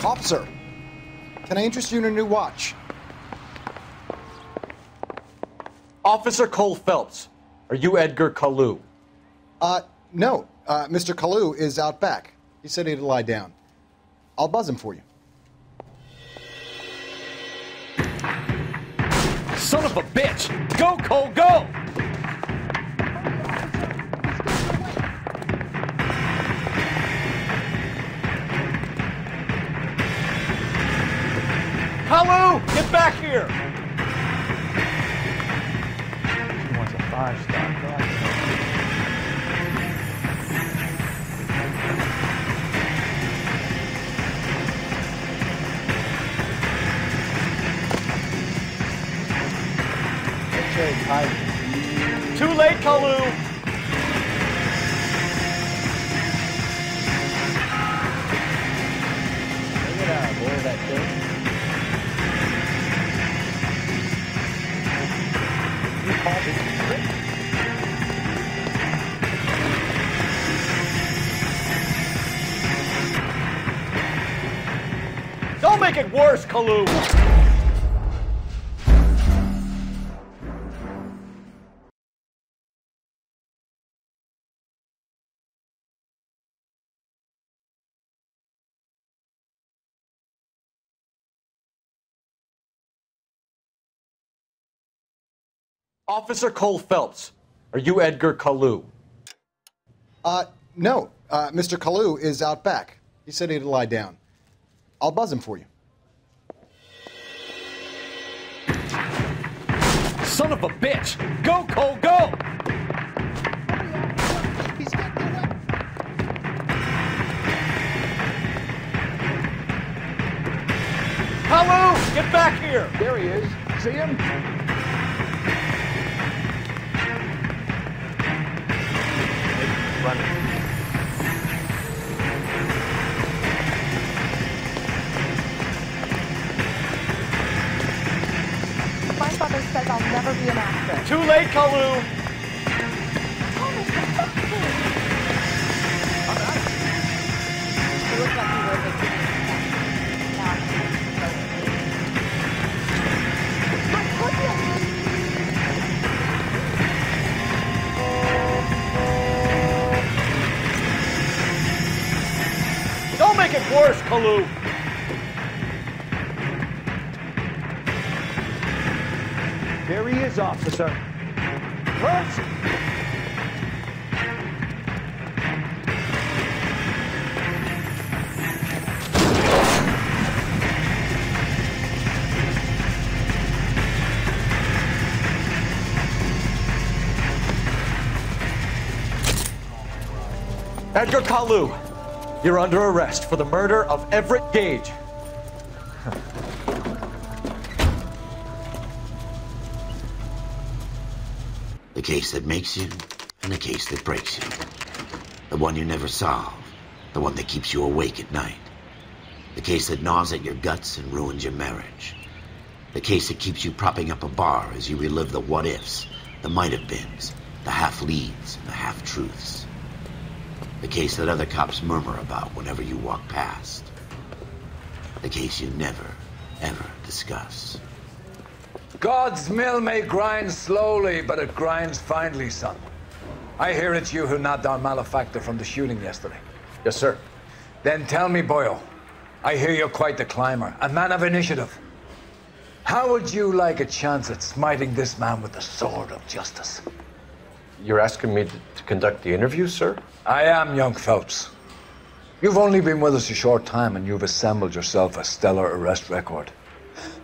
Officer, can I interest you in a new watch? Officer Cole Phelps, are you Edgar Kalu? No. Mr. Kalu is out back. He said he'd lie down. I'll buzz him for you. Son of a bitch! Go, Cole, go! Kalu, get back here! Too late, Kalu! Look at that, boy, that thing. Don't make it worse, Kalu! Officer Cole Phelps, are you Edgar Kalu? No. Mr. Kalu is out back. He said he'd lie down. I'll buzz him for you. Son of a bitch! Go, Cole, go! Kalu, get back here! There he is. See him? Running. My father says I'll never be an actor. Too late, Kalu! You look like you were a big fan. Now Don't make it worse, Kalu! There he is, officer. Mercy! Edgar Kalu, you're under arrest for the murder of Everett Gage. The case that makes you, and the case that breaks you. The one you never solve, the one that keeps you awake at night. The case that gnaws at your guts and ruins your marriage. The case that keeps you propping up a bar as you relive the what-ifs, the might-have-beens, the half-leads, and the half-truths. The case that other cops murmur about whenever you walk past. The case you never, ever discuss. God's mill may grind slowly, but it grinds finely, son. I hear it's you who knocked down Malefactor from the shooting yesterday. Yes, sir. Then tell me, Boyle, I hear you're quite the climber, a man of initiative. How would you like a chance at smiting this man with the sword of justice? You're asking me to conduct the interview, sir? I am, young Phelps. You've only been with us a short time and you've assembled yourself a stellar arrest record.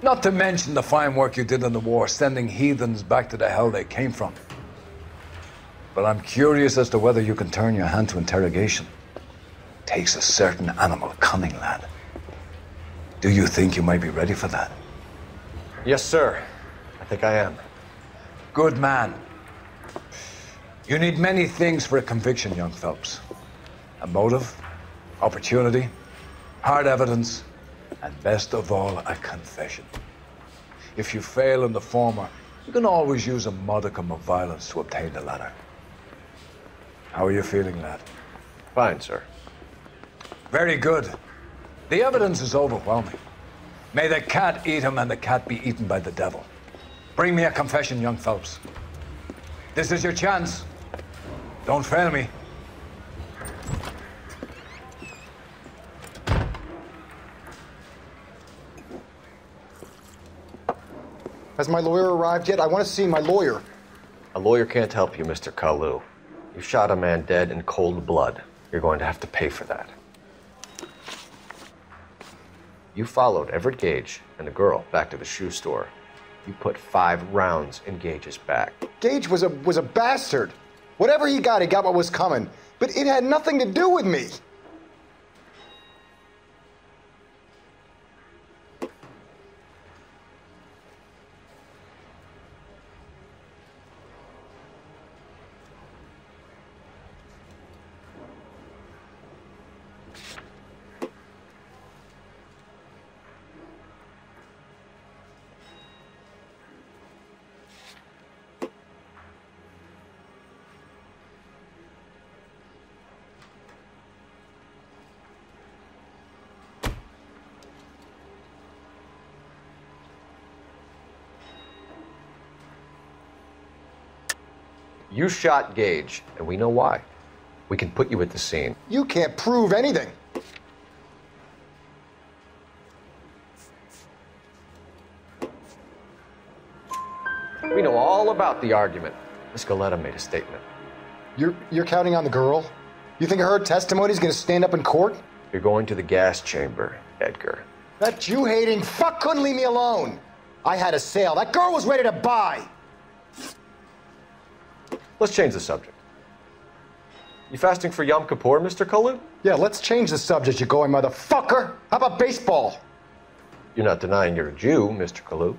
Not to mention the fine work you did in the war, sending heathens back to the hell they came from. But I'm curious as to whether you can turn your hand to interrogation. Takes a certain animal cunning, lad. Do you think you might be ready for that? Yes, sir. I think I am. Good man. You need many things for a conviction, young Phelps. A motive, opportunity, hard evidence, and best of all, a confession. If you fail in the former, you can always use a modicum of violence to obtain the latter. How are you feeling, lad? Fine, sir. Very good. The evidence is overwhelming. May the cat eat him and the cat be eaten by the devil. Bring me a confession, young Phelps. This is your chance. Don't fail me. Has my lawyer arrived yet? I want to see my lawyer. A lawyer can't help you, Mr. Kalu. You shot a man dead in cold blood. You're going to have to pay for that. You followed Everett Gage and a girl back to the shoe store. You put 5 rounds in Gage's back. Gage was a bastard. Whatever he got what was coming. But it had nothing to do with me. You shot Gage, and we know why. We can put you at the scene. You can't prove anything. We know all about the argument. Miss Goleta made a statement. You're counting on the girl? You think her testimony is going to stand up in court? You're going to the gas chamber, Edgar. That Jew-hating fuck couldn't leave me alone. I had a sale. That girl was ready to buy. Let's change the subject. You fasting for Yom Kippur, Mr. Kalu? Yeah, let's change the subject, you going motherfucker. How about baseball? You're not denying you're a Jew, Mr. Kalu.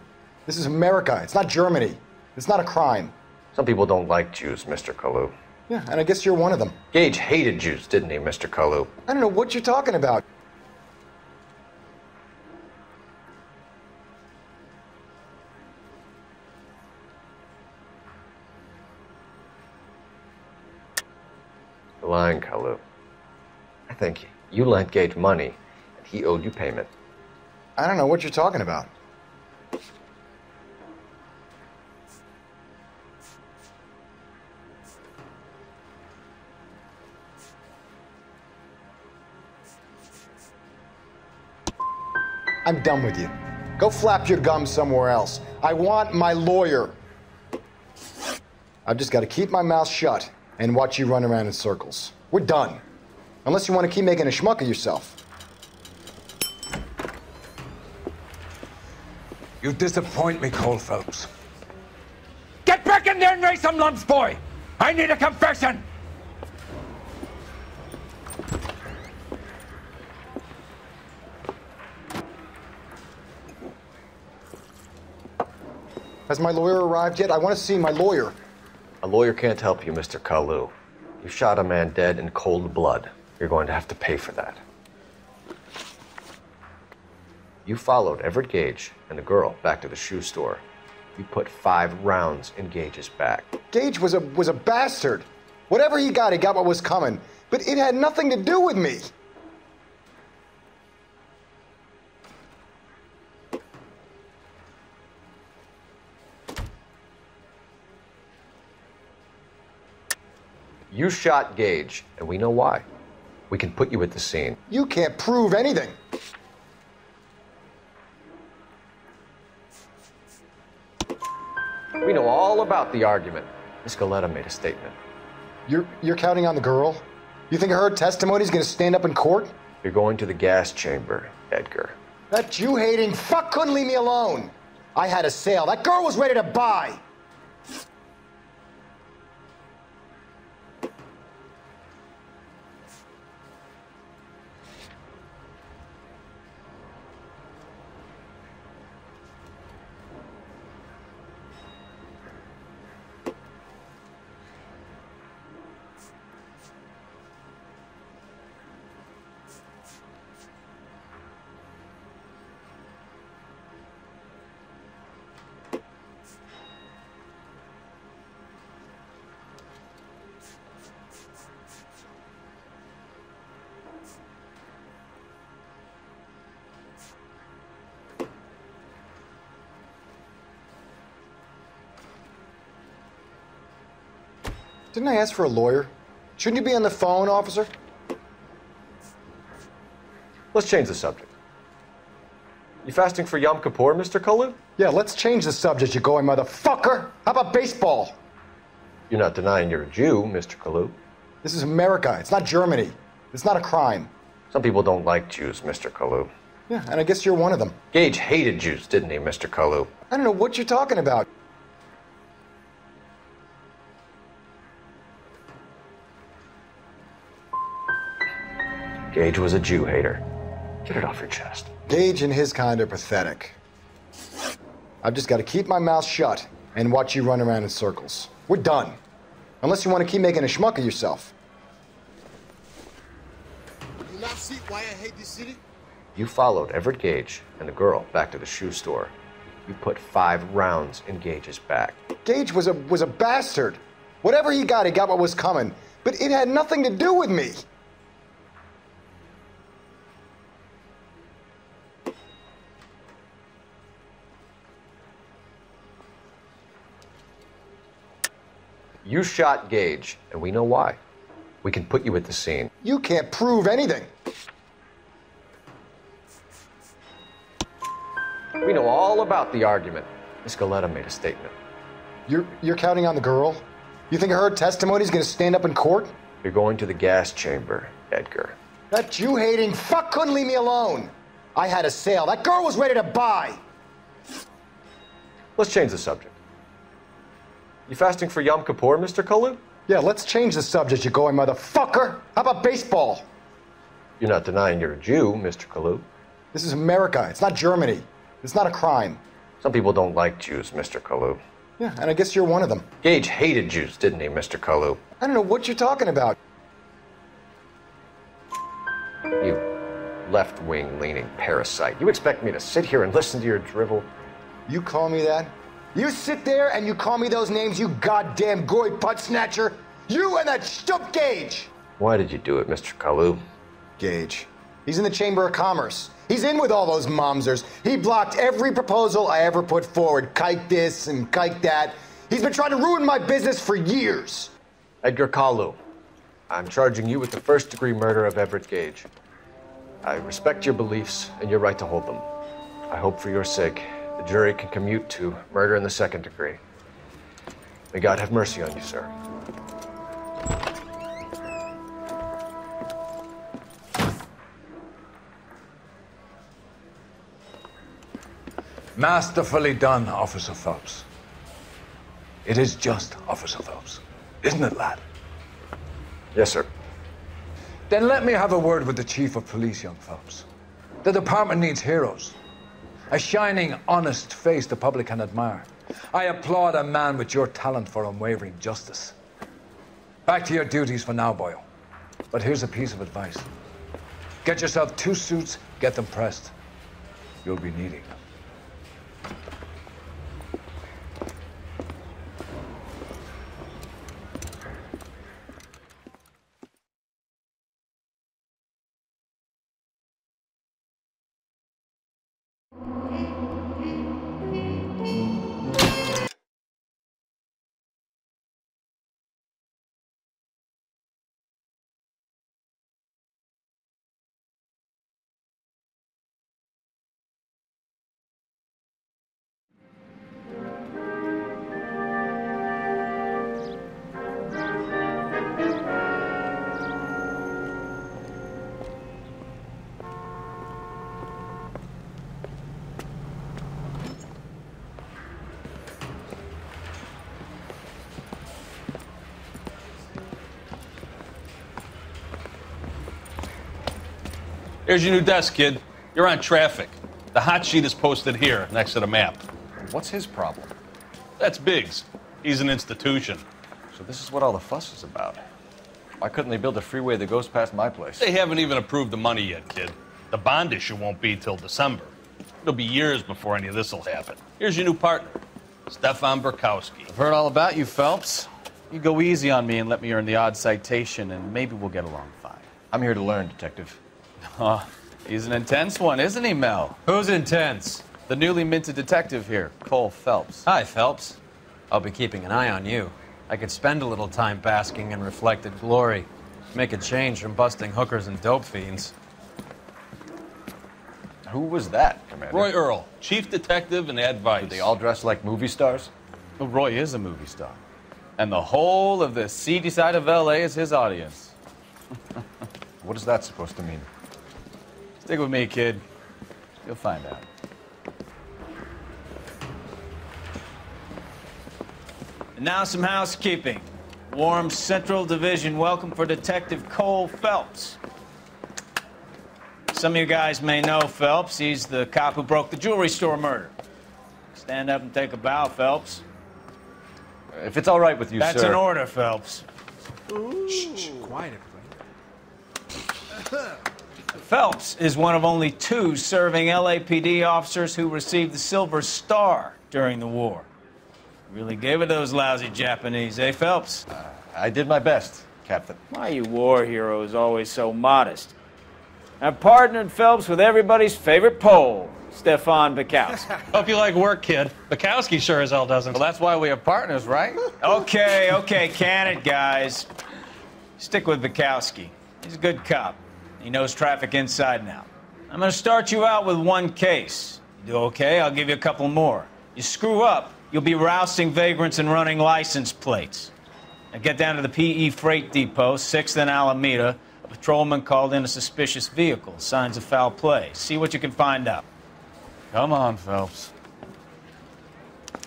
This is America. It's not Germany. It's not a crime. Some people don't like Jews, Mr. Kalu. Yeah, and I guess you're one of them. Gage hated Jews, didn't he, Mr. Kalu? I don't know what you're talking about. You're lying, Kalu. I think you lent Gage money, and he owed you payment. I don't know what you're talking about. I'm done with you. Go flap your gums somewhere else. I want my lawyer. I've just got to keep my mouth shut and watch you run around in circles. We're done. Unless you want to keep making a schmuck of yourself. You disappoint me, Cole Phelps. Get back in there and raise some lumps, boy! I need a confession! Has my lawyer arrived yet? I want to see my lawyer. A lawyer can't help you, Mr. Kalu. You shot a man dead in cold blood. You're going to have to pay for that. You followed Everett Gage and the girl back to the shoe store. You put 5 rounds in Gage's back. Gage was a bastard. Whatever he got what was coming. But it had nothing to do with me. You shot Gage, and we know why. We can put you at the scene. You can't prove anything. We know all about the argument. Miss Goleta made a statement. You're counting on the girl? You think her testimony is going to stand up in court? You're going to the gas chamber, Edgar. That Jew-hating fuck couldn't leave me alone. I had a sale. That girl was ready to buy. Didn't I ask for a lawyer? Shouldn't you be on the phone, officer? Let's change the subject. You fasting for Yom Kippur, Mr. Kalu? Yeah, let's change the subject, you going motherfucker. How about baseball? You're not denying you're a Jew, Mr. Kalu. This is America. It's not Germany. It's not a crime. Some people don't like Jews, Mr. Kalu. Yeah, and I guess you're one of them. Gage hated Jews, didn't he, Mr. Kalu? I don't know what you're talking about. Gage was a Jew hater. Get it off your chest. Gage and his kind are pathetic. I've just got to keep my mouth shut and watch you run around in circles. We're done. Unless you want to keep making a schmuck of yourself. Do you not see why I hate this city? You followed Everett Gage and the girl back to the shoe store. You put 5 rounds in Gage's back. Gage was a bastard. Whatever he got what was coming. But it had nothing to do with me. You shot Gage, and we know why. We can put you at the scene. You can't prove anything. We know all about the argument. Miss Galetta made a statement. You're counting on the girl? You think her testimony is going to stand up in court? You're going to the gas chamber, Edgar. That Jew-hating fuck couldn't leave me alone. I had a sale. That girl was ready to buy. Let's change the subject. You fasting for Yom Kippur, Mr. Kalu? Yeah, let's change the subject, you going motherfucker. How about baseball? You're not denying you're a Jew, Mr. Kalu. This is America. It's not Germany. It's not a crime. Some people don't like Jews, Mr. Kalu. Yeah, and I guess you're one of them. Gage hated Jews, didn't he, Mr. Kalu? I don't know what you're talking about. You left-wing leaning parasite. You expect me to sit here and listen to your drivel? You call me that? You sit there and you call me those names, you goddamn goy putt snatcher? You and that stup Gage! Why did you do it, Mr. Kalu? Gage. He's in the Chamber of Commerce. He's in with all those momsers. He blocked every proposal I ever put forward. Kike this and kike that. He's been trying to ruin my business for years. Edgar Kalu, I'm charging you with the first-degree murder of Everett Gage. I respect your beliefs and your right to hold them. I hope for your sake the jury can commute to murder in the second degree. May God have mercy on you, sir. Masterfully done, Officer Phelps. It is just Officer Phelps, isn't it, lad? Yes, sir. Then let me have a word with the Chief of Police, young Phelps. The department needs heroes. A shining, honest face the public can admire. I applaud a man with your talent for unwavering justice. Back to your duties for now, boyo. But here's a piece of advice. Get yourself 2 suits, get them pressed. You'll be needing them. Here's your new desk, kid. You're on traffic. The hot sheet is posted here, next to the map. What's his problem? That's Biggs. He's an institution. So this is what all the fuss is about. Why couldn't they build a freeway that goes past my place? They haven't even approved the money yet, kid. The bond issue won't be till December. It'll be years before any of this will happen. Here's your new partner, Stefan Burkowski. I've heard all about you, Phelps. You go easy on me and let me earn the odd citation, and maybe we'll get along fine. I'm here to learn, Detective. Oh, he's an intense one, isn't he, Mel? Who's intense? The newly minted detective here, Cole Phelps. Hi, Phelps. I'll be keeping an eye on you. I could spend a little time basking in reflected glory. Make a change from busting hookers and dope fiends. Who was that, Commander? Roy Earl, chief detective and advice. Do they all dress like movie stars? Well, Roy is a movie star. And the whole of the seedy side of L.A. is his audience. What is that supposed to mean? Stick with me, kid. You'll find out. And now some housekeeping. Warm Central Division welcome for Detective Cole Phelps. Some of you guys may know Phelps. He's the cop who broke the jewelry store murder. Stand up and take a bow, Phelps. If it's all right with you, sir. That's an order, Phelps. Shh, quiet, everybody. Phelps is one of only 2 serving LAPD officers who received the Silver Star during the war. Really gave it those lousy Japanese, eh, Phelps? I did my best, Captain. Why you war heroes always so modest? I've partnered Phelps with everybody's favorite Pole, Stefan Bukowski. Hope you like work, kid. Bukowski sure as hell doesn't. Well, that's why we have partners, right? Okay, can it, guys. Stick with Bukowski. He's a good cop. He knows traffic inside and out. I'm gonna start you out with 1 case. You do okay, I'll give you a couple more. You screw up, you'll be rousting vagrants and running license plates. Now get down to the PE Freight Depot, 6th and Alameda. A patrolman called in a suspicious vehicle. Signs of foul play. See what you can find out. Come on, Phelps. The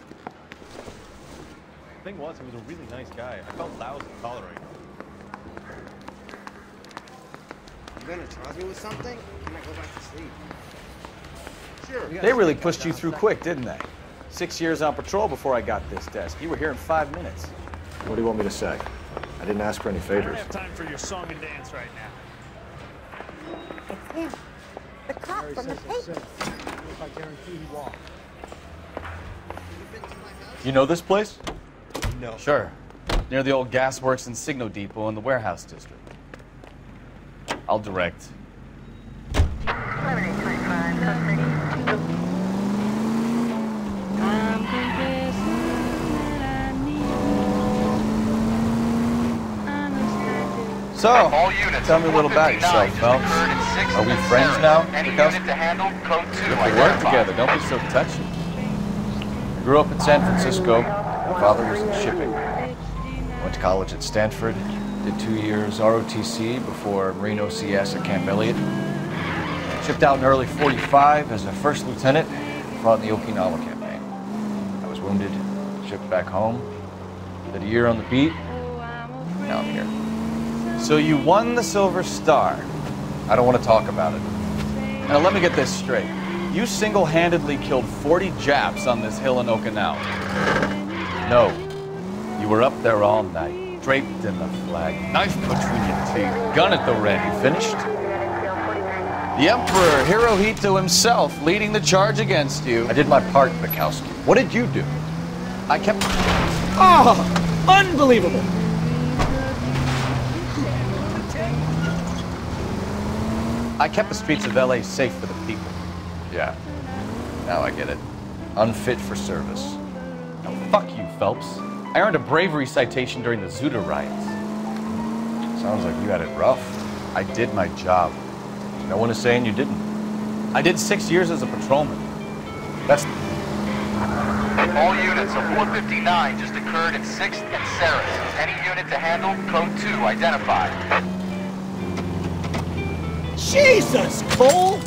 thing was, he was a really nice guy. I felt lousy tolerating him. You gonna charge me with something? Or can I go back to sleep? Sure. They really pushed you through quick, didn't they? 6 years on patrol before I got this desk. You were here in 5 minutes. What do you want me to say? I didn't ask for any I don't favors. have time for your song and dance right now. It's him. The cop from the paper. I guarantee he walked. You know this place? No. Sure. Near the old gasworks and Signo Depot in the warehouse district. I'll direct. So, tell me a little about yourself, Phelps. Are we friends now, Bukowski? We work together, don't be so touchy. I grew up in San Francisco. My father was in shipping. Went to college at Stanford. Did 2 years ROTC before Marine OCS at Camp Elliott. Shipped out in early '45 as a first lieutenant. Fought in the Okinawa campaign. I was wounded, shipped back home. Did a year on the beat. Now I'm here. So you won the Silver Star. I don't want to talk about it. Now let me get this straight. You single-handedly killed 40 Japs on this hill in Okinawa. No. You were up there all night, draped in the flag, knife between your teeth, gun at the ready. Finished? The Emperor Hirohito himself leading the charge against you. I did my part, Bukowski. What did you do? I kept... Oh, unbelievable. I kept the streets of L.A. safe for the people. Yeah, now I get it. Unfit for service. Now, fuck you, Phelps. I earned a bravery citation during the Zuda riots. Sounds like you had it rough. I did my job. No one is saying you didn't. I did 6 years as a patrolman. That's... All units, a 459 just occurred at 6th and Sarah. Any unit to handle, code 2 identified. Jesus, Cole!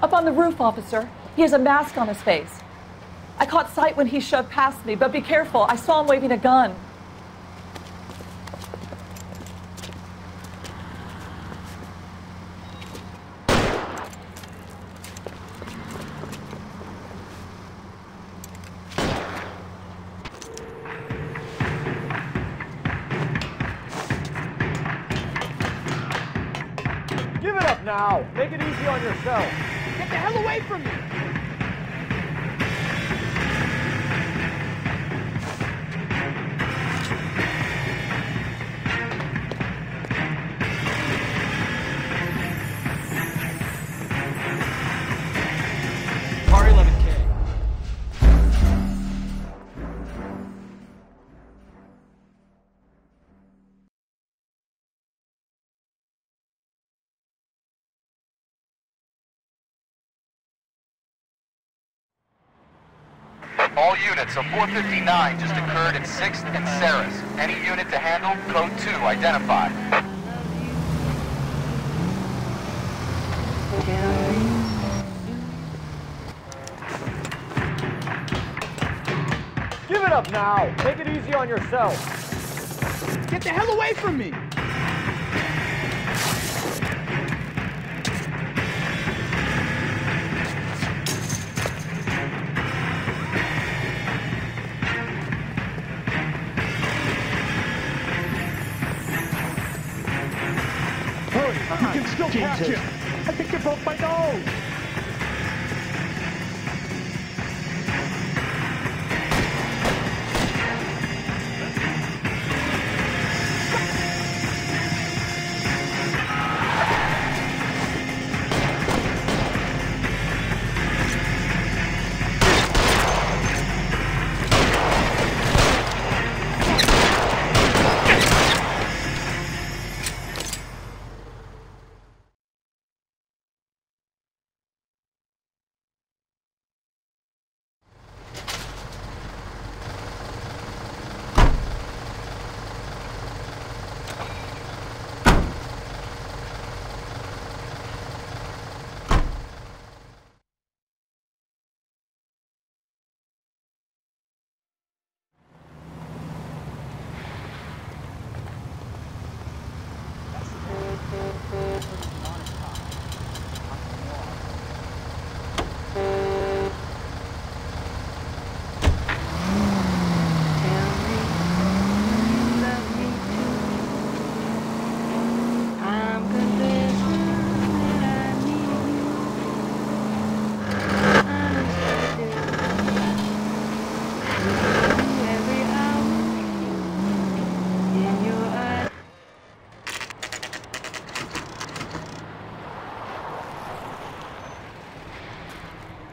Up on the roof, officer. He has a mask on his face. I caught sight when he shoved past me, but be careful. I saw him waving a gun. Give it up now. Make it easy on yourself. Get the hell away from me. All units, a 459 just occurred in 6th and Saris. Any unit to handle, code 2 identified. Give it up now. Take it easy on yourself. Get the hell away from me! Hurry, you can still catch him. I think you broke my nose.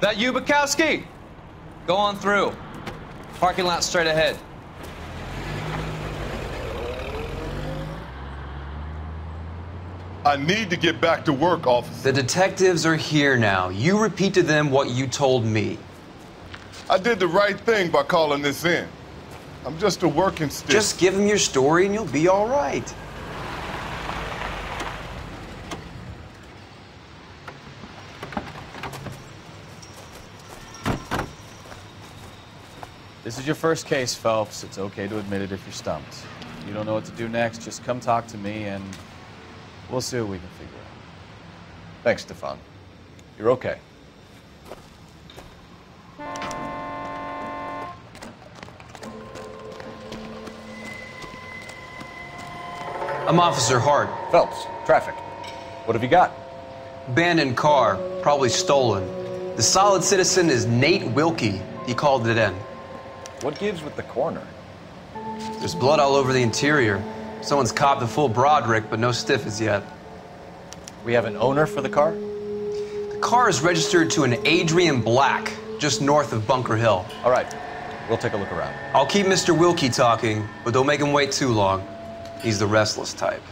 That you, Bukowski? Go on through. Parking lot straight ahead. I need to get back to work, officer. The detectives are here now. You repeat to them what you told me. I did the right thing by calling this in. I'm just a working stick. Just give them your story and you'll be all right. This is your first case, Phelps. It's okay to admit it if you're stumped. If you don't know what to do next, just come talk to me and we'll see what we can figure out. Thanks, Stefan. You're okay. I'm Officer Hart. Phelps, traffic. What have you got? Abandoned car, probably stolen. The solid citizen is Nate Wilkie. He called it in. What gives with the coroner? There's blood all over the interior. Someone's copped the full Broderick, but no stiff as yet. We have an owner for the car? The car is registered to an Adrian Black, just north of Bunker Hill. All right, we'll take a look around. I'll keep Mr. Wilkie talking, but don't make him wait too long. He's the restless type.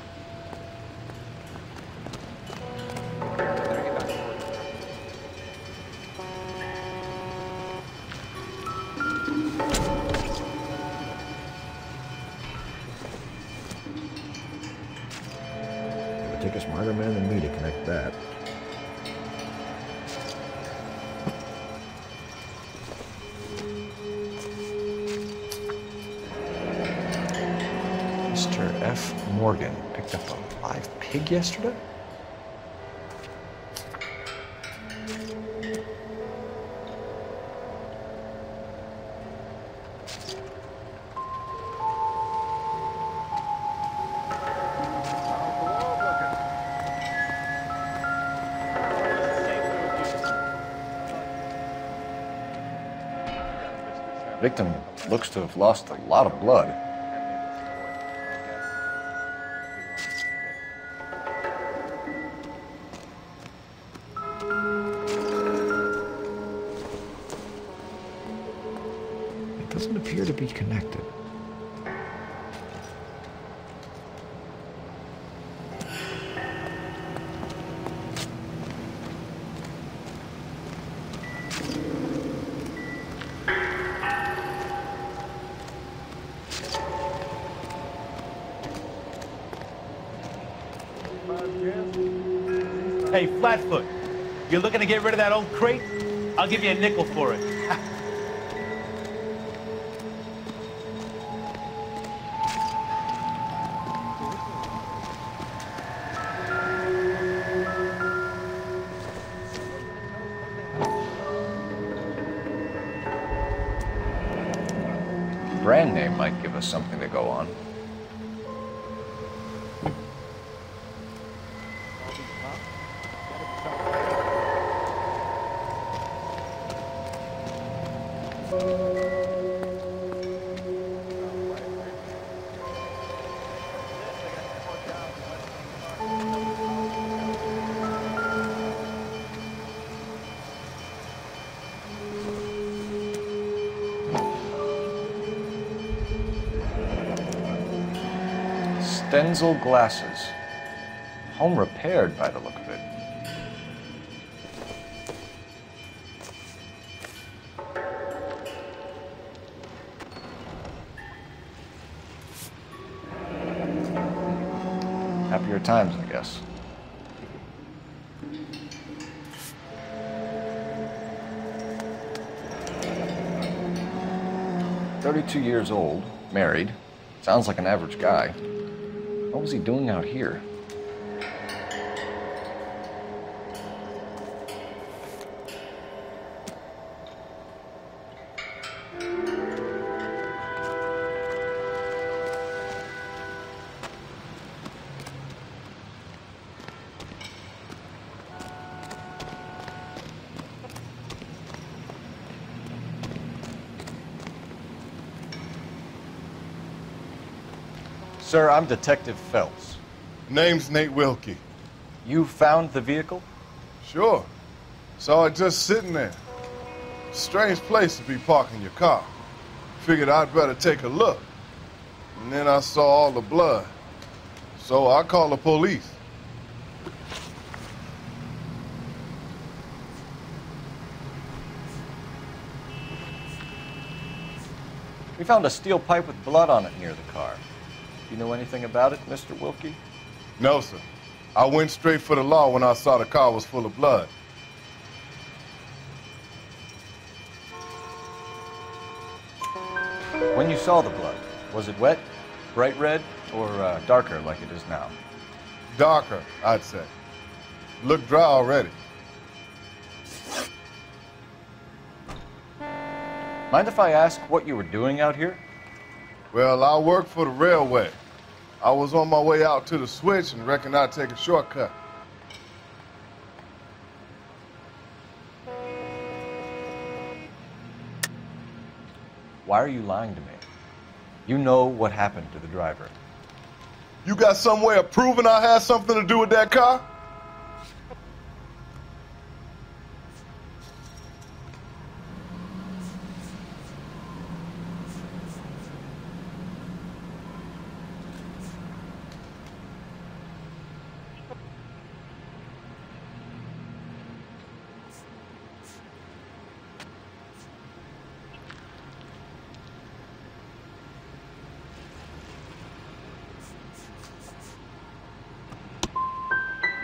It would take a smarter man than me to connect that. Mr. F. Morgan picked up a live pig yesterday? Victim looks to have lost a lot of blood. It doesn't appear to be connected. Hey, Flatfoot, you're looking to get rid of that old crate? I'll give you a nickel for it. Brand name might give us something to go on. Stenzel glasses. Home repaired by the look of it. Happier times, I guess. "32 years old, married. Sounds like an average guy. What was he doing out here?" Sir, I'm Detective Phelps. Name's Nate Wilkie. You found the vehicle? Sure. Saw it just sitting there. Strange place to be parking your car. Figured I'd better take a look. And then I saw all the blood. So I called the police. We found a steel pipe with blood on it near the car. You know anything about it, Mr. Wilkie? No, sir. I went straight for the law when I saw the car was full of blood. When you saw the blood, was it wet, bright red, or darker like it is now? Darker, I'd say. Looked dry already. Mind if I ask what you were doing out here? Well, I work for the railway. I was on my way out to the switch and reckoned I'd take a shortcut. Why are you lying to me? You know what happened to the driver. You got some way of proving I had something to do with that car?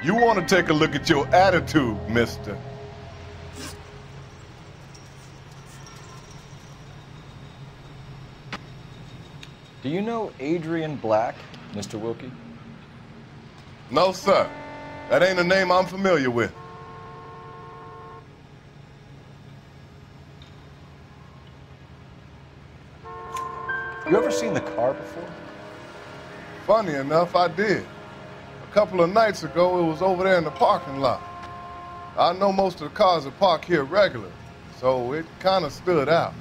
You want to take a look at your attitude, mister. Do you know Adrian Black, Mr. Wilkie? No, sir. That ain't a name I'm familiar with. You ever seen the car before? Funny enough, I did. A couple of nights ago, it was over there in the parking lot. I know most of the cars are parked here regularly, so it kind of stood out.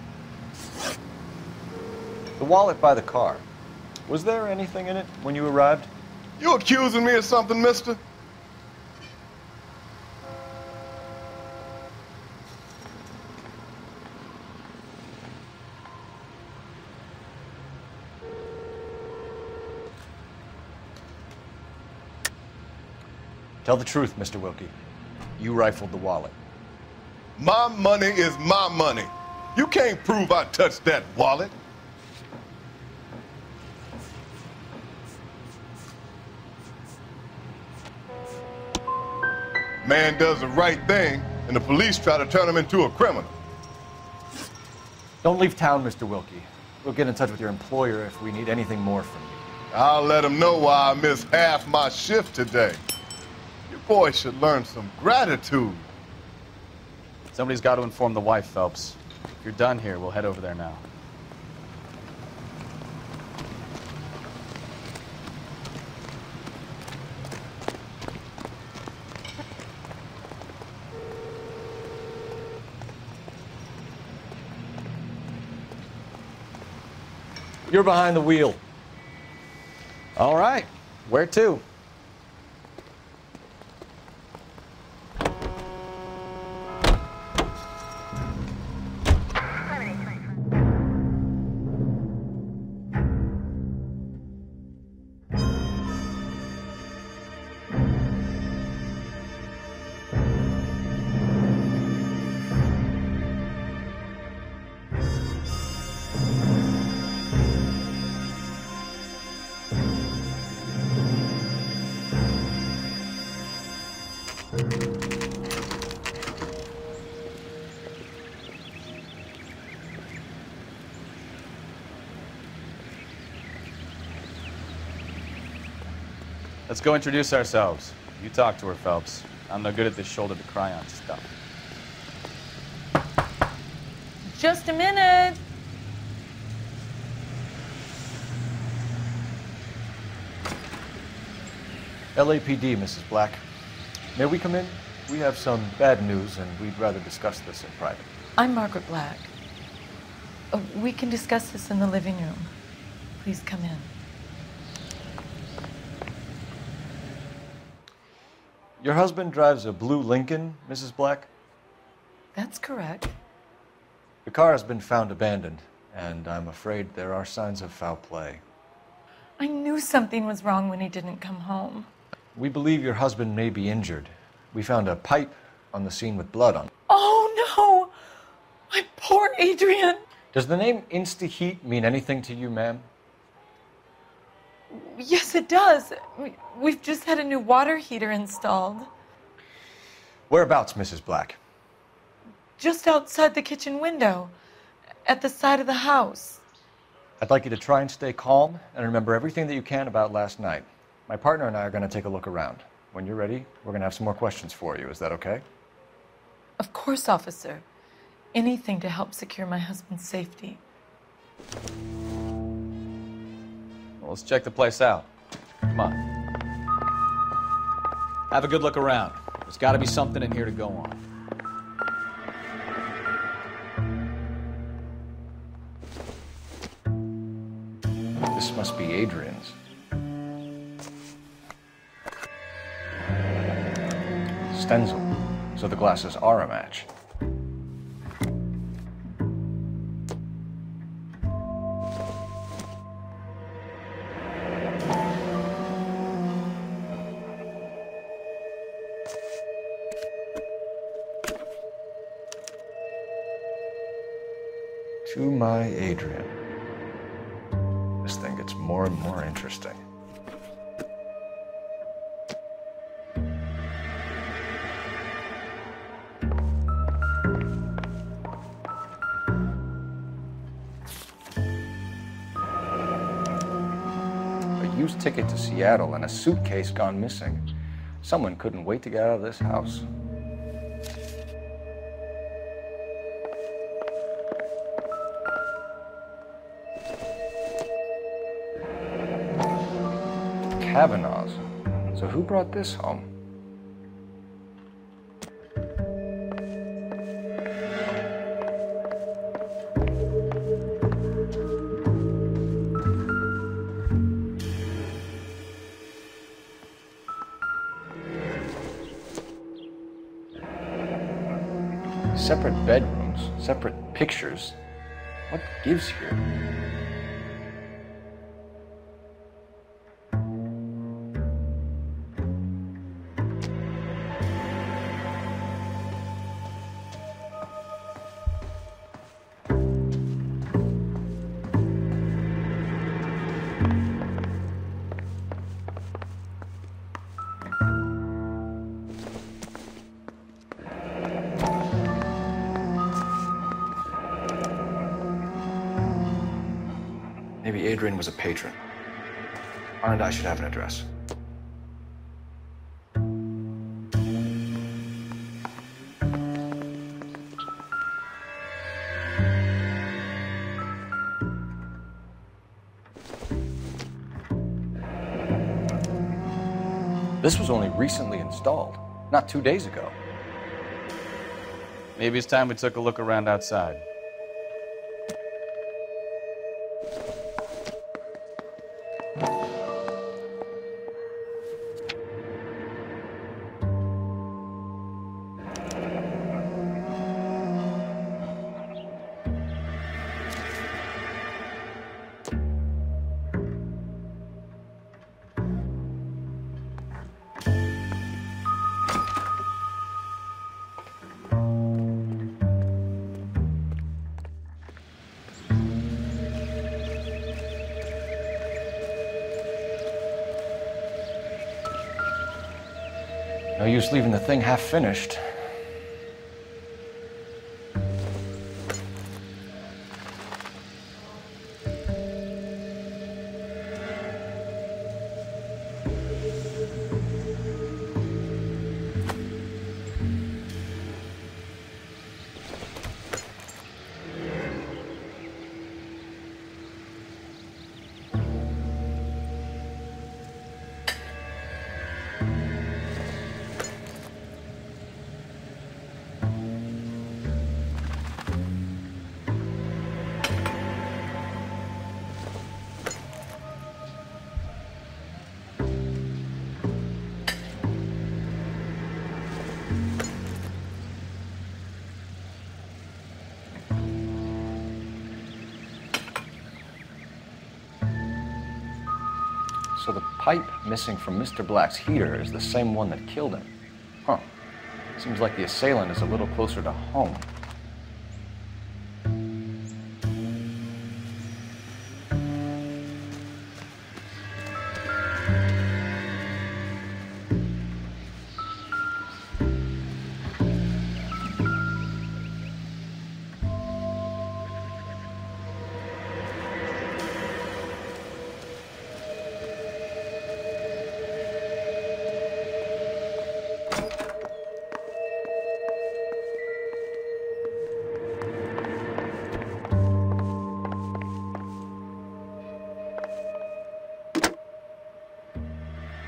The wallet by the car. Was there anything in it when you arrived? You accusing me of something, mister? Tell the truth, Mr. Wilkie. You rifled the wallet. My money is my money. You can't prove I touched that wallet. Man does the right thing, and the police try to turn him into a criminal. Don't leave town, Mr. Wilkie. We'll get in touch with your employer if we need anything more from you. I'll let him know why I missed half my shift today. You boys should learn some gratitude. Somebody's got to inform the wife, Phelps. If you're done here, we'll head over there now. You're behind the wheel. All right. Where to? Let's go introduce ourselves. You talk to her, Phelps. I'm no good at this shoulder to cry on stuff. Just a minute. LAPD, Mrs. Black. May we come in? We have some bad news, and we'd rather discuss this in private. I'm Margaret Black. We can discuss this in the living room. Please come in. Your husband drives a blue Lincoln, Mrs. Black? That's correct. The car has been found abandoned, and I'm afraid there are signs of foul play. I knew something was wrong when he didn't come home. We believe your husband may be injured. We found a pipe on the scene with blood on it. Oh, no! My poor Adrian! Does the name Insta-Heat mean anything to you, ma'am? Yes, it does. We've just had a new water heater installed. Whereabouts, Mrs. Black? Just outside the kitchen window, at the side of the house. I'd like you to try and stay calm and remember everything that you can about last night. My partner and I are going to take a look around. When you're ready, we're going to have some more questions for you. Is that okay? Of course, officer. Anything to help secure my husband's safety. Well, let's check the place out. Come on. Have a good look around. There's got to be something in here to go on. This must be Adrian's. Stencil, so the glasses are a match. To my Adrian. This thing gets more and more interesting. A used ticket to Seattle and a suitcase gone missing. Someone couldn't wait to get out of this house. Kavanaugh's. So who brought this home? Separate bedrooms, separate pictures. What gives here? maybe Adrian was a patron. And I should have an address. This was only recently installed, not 2 days ago. Maybe it's time we took a look around outside. No use leaving the thing half finished. So the pipe missing from Mr. Black's heater is the same one that killed him. Huh. Seems like the assailant is a little closer to home.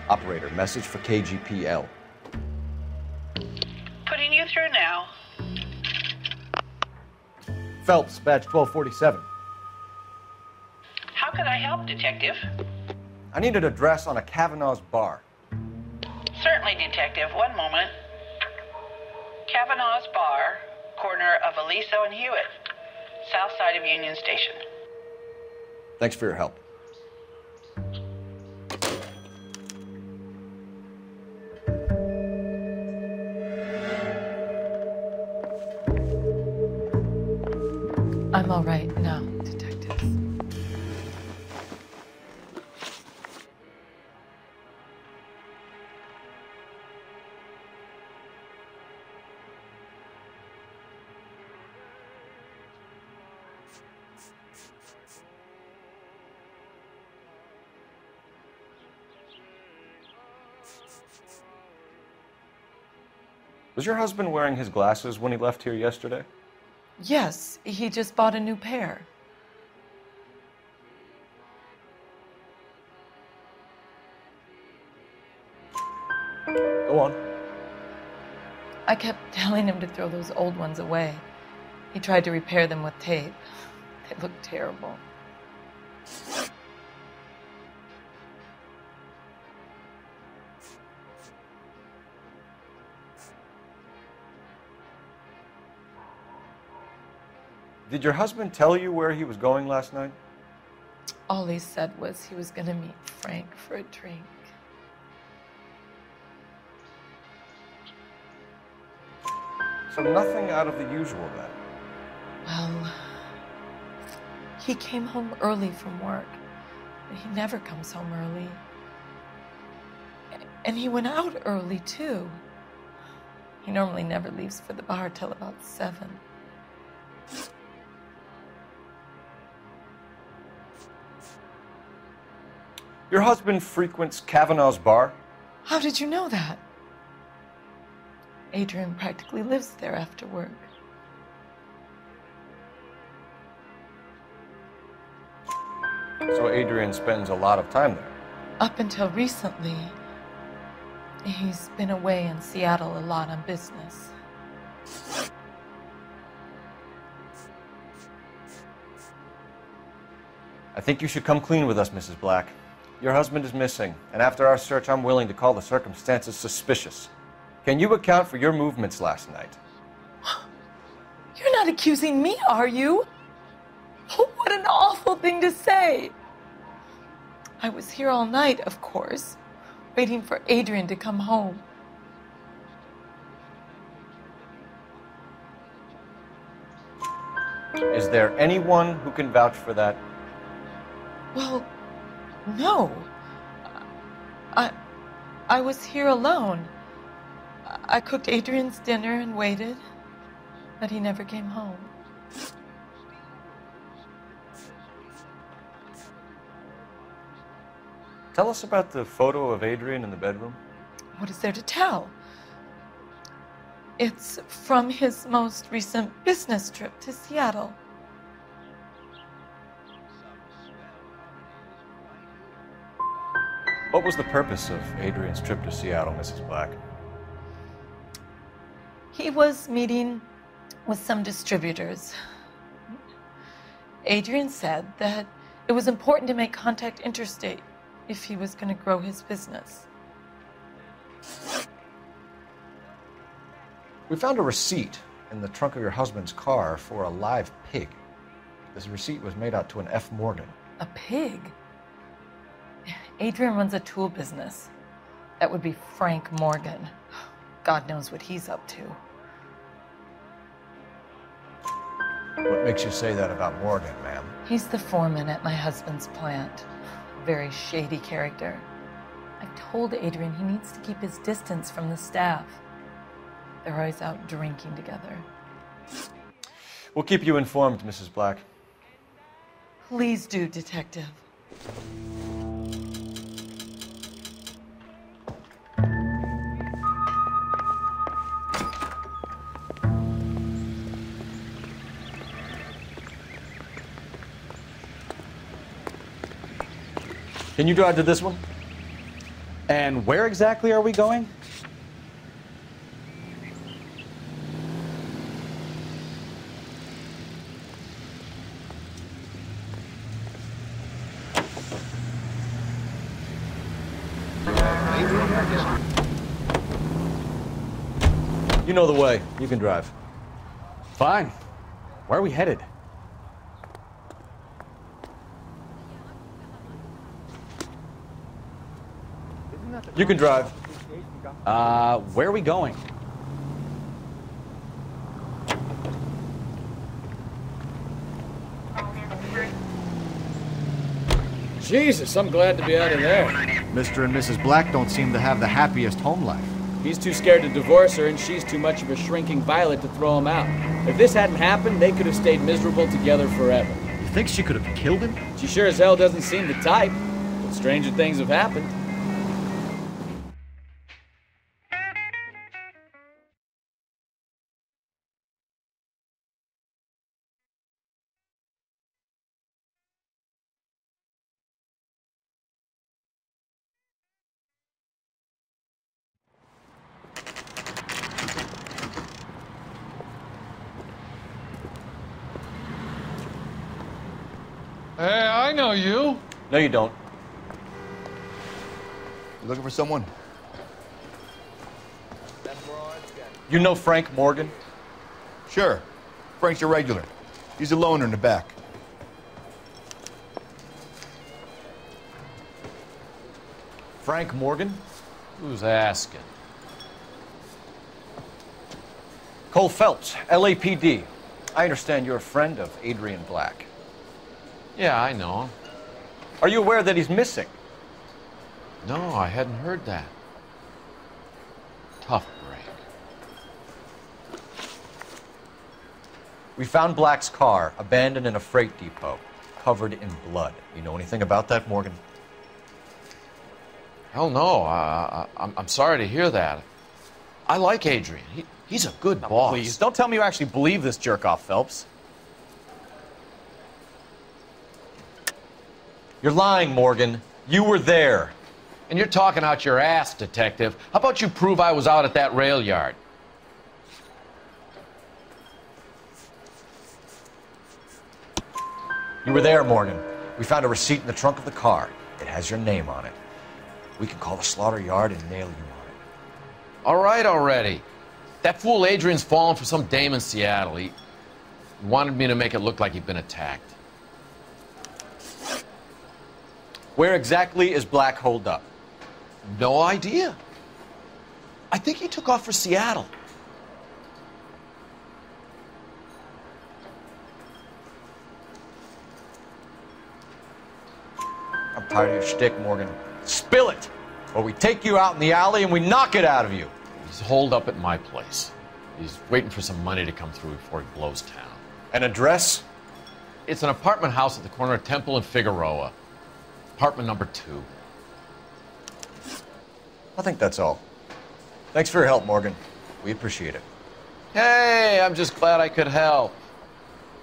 Operator, message for KGPL. Putting you through now. Phelps, badge 1247. How can I help, Detective? I need an address on a Kavanaugh's bar. Certainly, Detective. One moment. Kavanaugh's Bar, corner of Aliso and Hewitt, south side of Union Station. Thanks for your help. I'm all right now, detectives. Was your husband wearing his glasses when he left here yesterday? Yes, he just bought a new pair. Go on. I kept telling him to throw those old ones away. He tried to repair them with tape. They looked terrible. Did your husband tell you where he was going last night? All he said was he was going to meet Frank for a drink. So nothing out of the usual then? Well, he came home early from work. He never comes home early. And he went out early, too. He normally never leaves for the bar till about 7. Your husband frequents Kavanaugh's bar? How did you know that? Adrian practically lives there after work. So Adrian spends a lot of time there? Up until recently, he's been away in Seattle a lot on business. I think you should come clean with us, Mrs. Black. Your husband is missing, and after our search, I'm willing to call the circumstances suspicious. Can you account for your movements last night? You're not accusing me, are you? What an awful thing to say. I was here all night, of course, waiting for Adrian to come home. Is there anyone who can vouch for that? Well, no. I was here alone. I cooked Adrian's dinner and waited, but he never came home. Tell us about the photo of Adrian in the bedroom. What is there to tell? It's from his most recent business trip to Seattle. What was the purpose of Adrian's trip to Seattle, Mrs. Black? He was meeting with some distributors. Adrian said that it was important to make contact interstate if he was going to grow his business. We found a receipt in the trunk of your husband's car for a live pig. This receipt was made out to an F. Morgan. A pig? Adrian runs a tool business. That would be Frank Morgan. God knows what he's up to. What makes you say that about Morgan, ma'am? He's the foreman at my husband's plant. A very shady character. I told Adrian he needs to keep his distance from the staff. They're always out drinking together. We'll keep you informed, Mrs. Black. Please do, Detective. Can you drive to this one? And where exactly are we going? You know the way. You can drive. Fine. Where are we headed? You can drive. Where are we going? Jesus, I'm glad to be out of there. Mr. and Mrs. Black don't seem to have the happiest home life. He's too scared to divorce her, and she's too much of a shrinking violet to throw him out. If this hadn't happened, they could have stayed miserable together forever. You think she could have killed him? She sure as hell doesn't seem the type, but stranger things have happened. Hey, I know you. No, you don't. You looking for someone? You know Frank Morgan? Sure. Frank's your regular. He's a loner in the back. Frank Morgan? Who's asking? Cole Phelps, LAPD. I understand you're a friend of Adrian Black. Yeah, I know him. Are you aware that he's missing? No, I hadn't heard that. Tough break. We found Black's car abandoned in a freight depot, covered in blood. You know anything about that, Morgan? Hell no. I'm sorry to hear that. I like Adrian. He's a good boss. Please, don't tell me you actually believe this jerk-off, Phelps. You're lying, Morgan. You were there. And you're talking out your ass, detective. How about you prove I was out at that rail yard? You were there, Morgan. We found a receipt in the trunk of the car. It has your name on it. We can call the slaughter yard and nail you on it. All right already. That fool Adrian's fallen for some dame in Seattle. He wanted me to make it look like he'd been attacked. Where exactly is Black holed up? No idea. I think he took off for Seattle. I'm tired of your shtick, Morgan. Spill it, or we take you out in the alley and we knock it out of you. He's holed up at my place. He's waiting for some money to come through before he blows town. An address? It's an apartment house at the corner of Temple and Figueroa. Apartment number 2. I think that's all. Thanks for your help, Morgan. We appreciate it. Hey, I'm just glad I could help.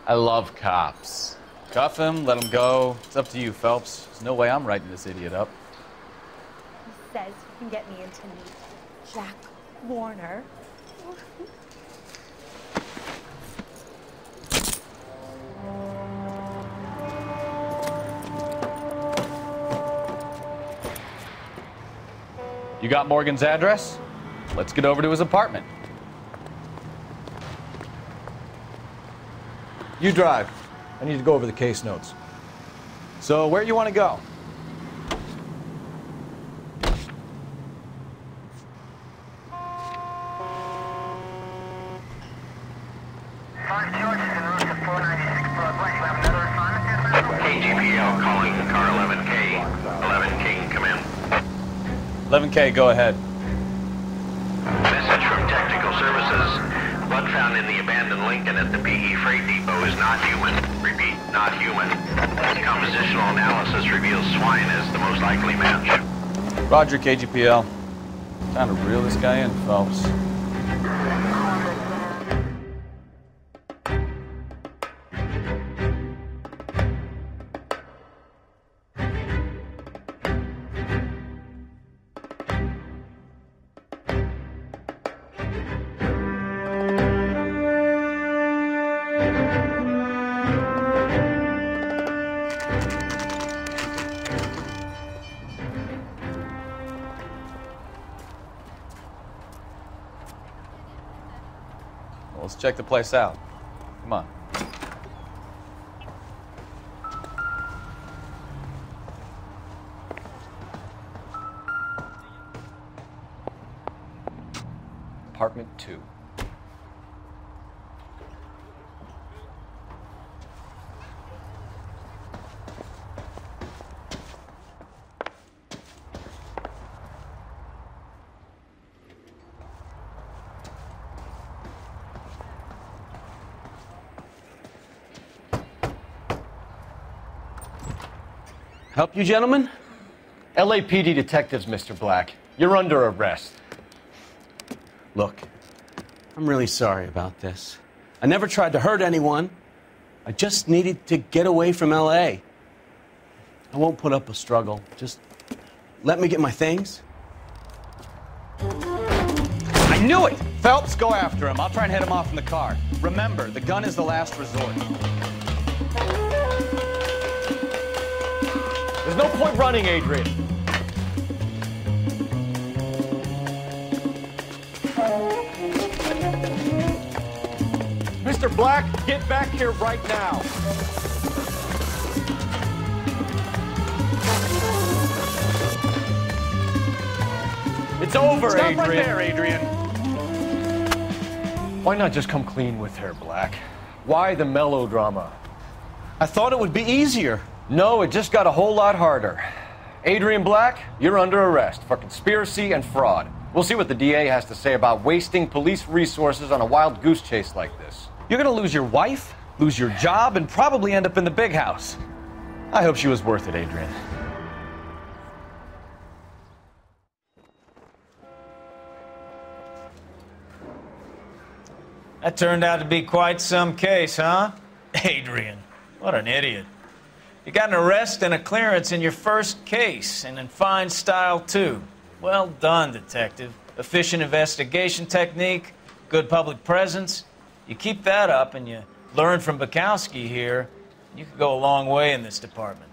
I love cops. Cuff him, let him go. It's up to you, Phelps. There's no way I'm writing this idiot up. He says he can get me in to meet Jack Warner. You got Morgan's address? Let's get over to his apartment. You drive. I need to go over the case notes. So, where do you want to go? KGPL calling car 11K. 11K, come in. 11K, go ahead. Message from Technical Services. Blood found in the abandoned Lincoln at the PE Freight Depot is not human. Repeat, not human. Compositional analysis reveals swine as the most likely match. Roger, KGPL. Time to reel this guy in, Phelps. Let's check the place out. Come on. Apartment 2. Help you, gentlemen? LAPD detectives, Mr. Black. You're under arrest. Look, I'm really sorry about this. I never tried to hurt anyone. I just needed to get away from L.A. I won't put up a struggle. Just let me get my things. I knew it! Phelps, go after him. I'll try and head him off in the car. Remember, the gun is the last resort. There's no point running, Adrian. Mr. Black, get back here right now. It's over, Stop Adrian. right there, Adrian. Why not just come clean with her, Black? Why the melodrama? I thought it would be easier. No, it just got a whole lot harder. Adrian Black, you're under arrest for conspiracy and fraud. We'll see what the DA has to say about wasting police resources on a wild goose chase like this. You're gonna lose your wife, lose your job, and probably end up in the big house. I hope she was worth it, Adrian. That turned out to be quite some case, huh? Adrian, what an idiot. You got an arrest and a clearance in your first case, and in fine style, too. Well done, detective. Efficient investigation technique, good public presence. You keep that up and you learn from Bukowski here, you could go a long way in this department.